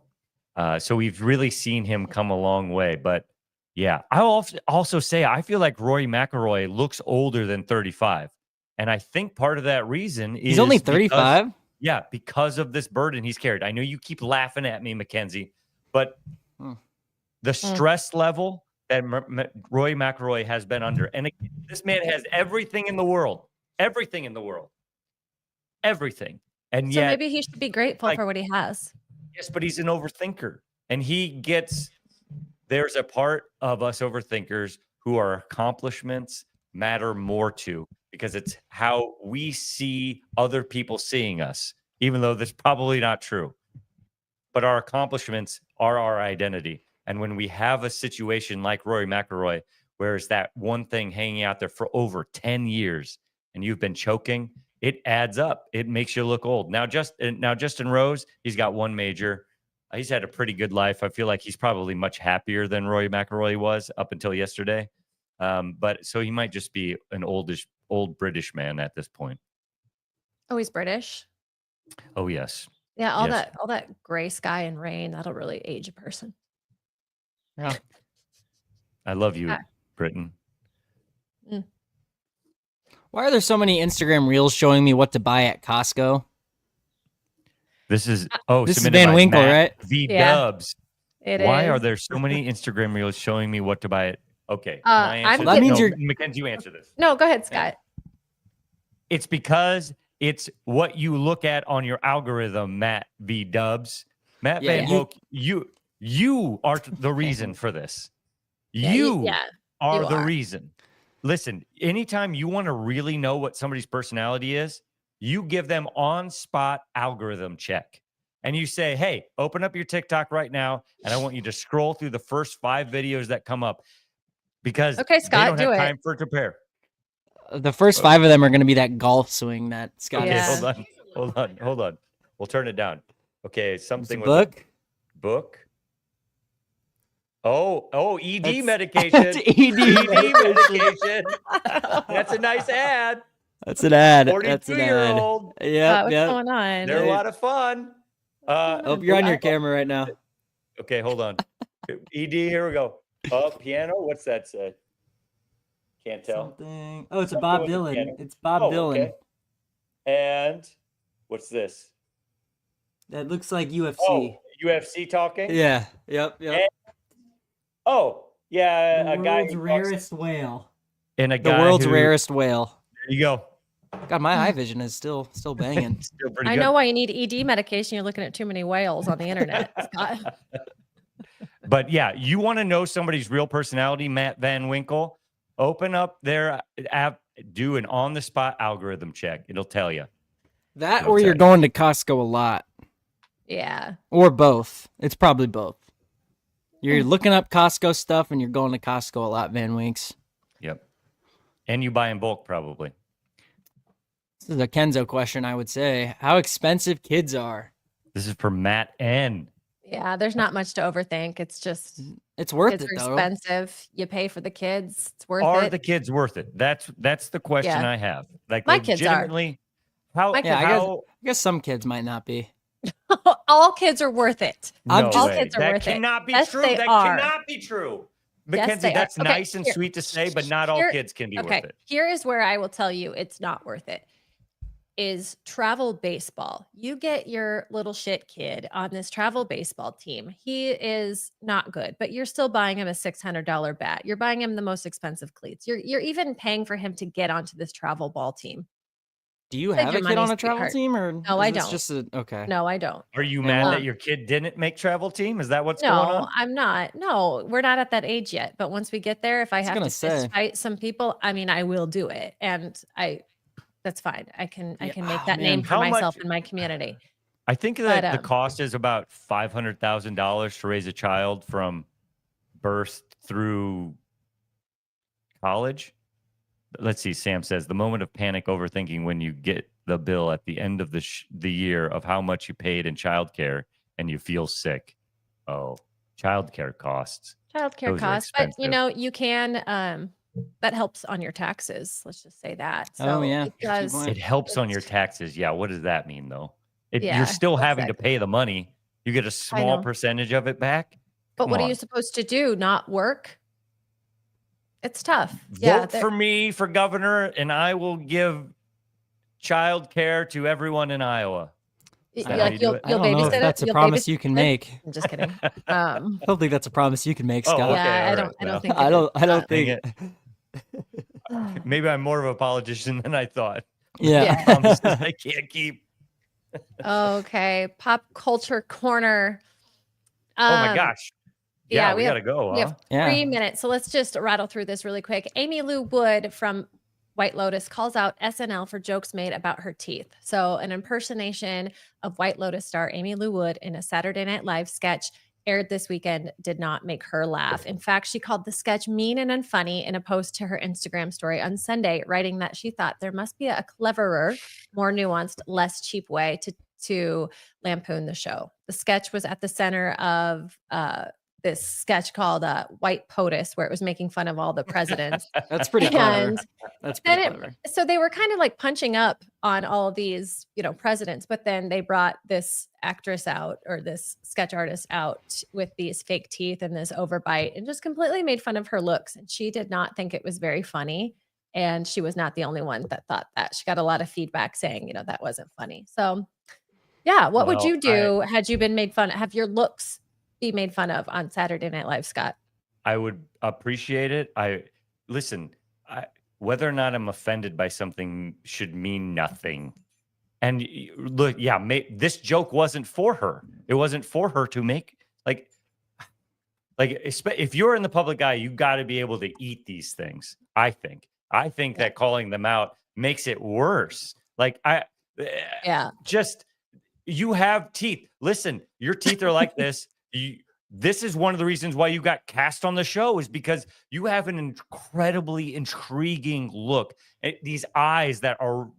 So we've really seen him come a long way. But yeah, I'll also say I feel like Rory McIlroy looks older than 35. And I think part of that reason is He's only 35. because of this burden he's carried. I know you keep laughing at me, Mackenzie, but the stress level that Rory McIlroy has been under, and this man has everything in the world, and so yet maybe he should be grateful for what he has. yes, but he's an overthinker, and there's a part of us overthinkers who our accomplishments matter more to, because it's how we see other people seeing us, even though that's probably not true. But our accomplishments are our identity. And when we have a situation like Rory McIlroy, where it's that one thing hanging out there for over 10 years and you've been choking, it adds up. It makes you look old. Now Justin Rose, he's got one major. He's had a pretty good life. I feel like he's probably much happier than Rory McIlroy was up until yesterday. But so he might just be an old British man at this point. Oh, he's British. Oh yes. Yeah, all Yes. that gray sky and rain, that'll really age a person. Yeah. I love you, Yeah. Britain. Why are there so many Instagram reels showing me what to buy at Costco? This is This is submitted Van by Winkle, Matt right? V Yeah. Dubs. Why are there so many Instagram reels showing me what to buy at? Okay, can I answer I'm this? That means No, you're- Mackenzie, you answer this. No, go ahead, Scott. It's because it's what you look at on your algorithm, Matt V Dubs. Matt Yeah, Van Woke, you are the reason for this. Yeah, You are you the are. reason. Listen, anytime you want to really know what somebody's personality is, you give them on-spot algorithm check. And you say, hey, open up your TikTok right now, and I want you to scroll through the first 5 videos that come up, because Okay, Scott, they don't do have it. time for it to prepare. The first 5 of them are going to be that golf swing that Scott Okay, Yeah. hold on. We'll turn it down. Okay, something with book. a book. Oh, ED That's- medication. That's ED medication. That's a nice ad. That's an ad. That's an ad. 42-year-old. Yep, What's yep. going on? They're a lot of fun. Oh, you're on your camera right now. Okay, hold on. ED, here we go. Oh, piano. What's that say? Can't tell. Something. Oh, it's a Something Bob with a Dylan. piano. It's Bob Oh, Dylan. okay. And what's this? That looks like UFC. Oh, UFC talking? Yeah. Yep. Yep. Oh, yeah, The a guy. world's rarest whale. And a The guy world's who- rarest whale. There you go. God, my eye vision is still banging. Still pretty I good. know why you need ED medication. You're looking at too many whales on the internet, Scott. But yeah, you want to know somebody's real personality, Matt Van Winkle? Open up their app, do an on-the-spot algorithm check. It'll tell you. That or you're going to Costco a lot. Yeah. Or both. It's probably both. You're looking up Costco stuff and you're going to Costco a lot, Van Winks. Yep. And you buy in bulk, probably. This is a Kenzo question, I would say. How expensive kids are. This is for Matt N. Yeah, there's not much to overthink. It's just it's worth kids it are though. Expensive. You pay for the kids. It's worth it. Are the kids worth it? That's the question I have. Like my kids are. I guess some kids might not be. All kids are worth it. No all way. kids are that worth cannot it. be Yes, true. they That are. cannot be true. Yes, Mackenzie, they that's are. nice and sweet to say, but not all kids can be worth it. Here is where I will tell you it's not worth it. Is travel baseball. You get your little shit kid on this travel baseball team. He is not good, but you're still buying him a $600 bat. You're buying him the most expensive cleats. You're even paying for him to get onto this travel ball team. Do you have a kid on a travel team or no? I don't. Just okay. No, I don't. Are you mad that your kid didn't make travel team? Is that what's going on? No, I'm not. No, we're not at that age yet. But once we get there, if I have to fist fight some people, I mean, I will do it, and that's fine. I can make that name for myself in my community. I think that the cost is about $500,000 to raise a child from birth through college. Let's see. Sam says the moment of panic overthinking when you get the bill at the end of the year of how much you paid in childcare and you feel sick. Oh, childcare costs. Childcare costs, but you can. That helps on your taxes. Let's just say that. So it helps on your taxes. Yeah. What does that mean though? You're still having to pay the money. You get a small percentage of it back. But what are you supposed to do? Not work? It's tough. Vote for me for governor, and I will give child care to everyone in Iowa. You'll I don't know if that's a promise you can make. I'm just kidding. I don't think that's a promise you can make, Scott. Okay, yeah, I don't think. I don't think. Maybe I'm more of a politician than I thought. Yeah. Promises I can't keep. Okay, pop culture corner. Oh my gosh. Yeah, we got to go. We have 3 minutes. So let's just rattle through this really quick. Amy Lou Wood from White Lotus calls out SNL for jokes made about her teeth. So an impersonation of White Lotus star Amy Lou Wood in a Saturday Night Live sketch aired this weekend did not make her laugh. In fact, she called the sketch mean and unfunny in a post to her Instagram story on Sunday, writing that she thought there must be a cleverer, more nuanced, less cheap way to lampoon the show. The sketch was at the center of this sketch called White POTUS, where it was making fun of all the presidents. That's pretty clever. That's pretty clever. So they were kind of like punching up on all of these, presidents, but then they brought this actress out or this sketch artist out with these fake teeth and this overbite and just completely made fun of her looks. And she did not think it was very funny. And she was not the only one that thought that. She got a lot of feedback saying, that wasn't funny. So yeah, what would you do had you been made fun of? Have your looks be made fun of on Saturday Night Live, Scott? I would appreciate it. Whether or not I'm offended by something should mean nothing. And look, this joke wasn't for her. It wasn't for her to make like if you're in the public eye, you got to be able to eat these things. I think that calling them out makes it worse. You have teeth. Listen, your teeth are like this. This is one of the reasons why you got cast on the show is because you have an incredibly intriguing look. These eyes that are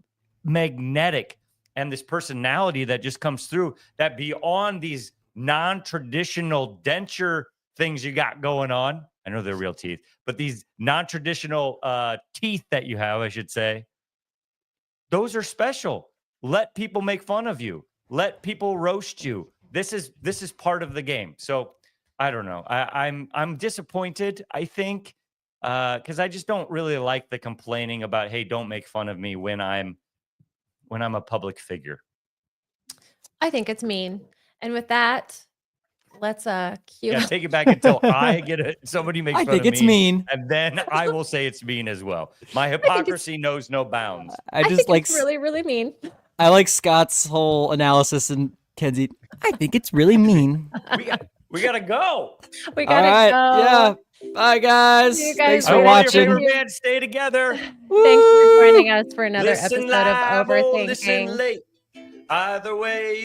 magnetic and this personality that just comes through that beyond these non-traditional denture things you got going on. I know they're real teeth, but these non-traditional teeth that you have, I should say, those are special. Let people make fun of you. Let people roast you. This is part of the game. So I don't know. I'm disappointed, I think, because I just don't really like the complaining about, hey, don't make fun of me when I'm a public figure. I think it's mean. And with that, Let's cue. Yeah, take it back until I get it. Somebody makes fun I think of it's me, mean. and then I will say it's mean as well. My hypocrisy knows no bounds. I I just think like it's really, really mean. I like Scott's whole analysis and Kenzie. I think it's really mean. We gotta go. We gotta go. Yeah. Bye, guys. See you guys Thanks I for later. want your watching. favorite band. Stay together. Thanks for joining us for another Listen episode of live or listen Overthinking. late. Either way.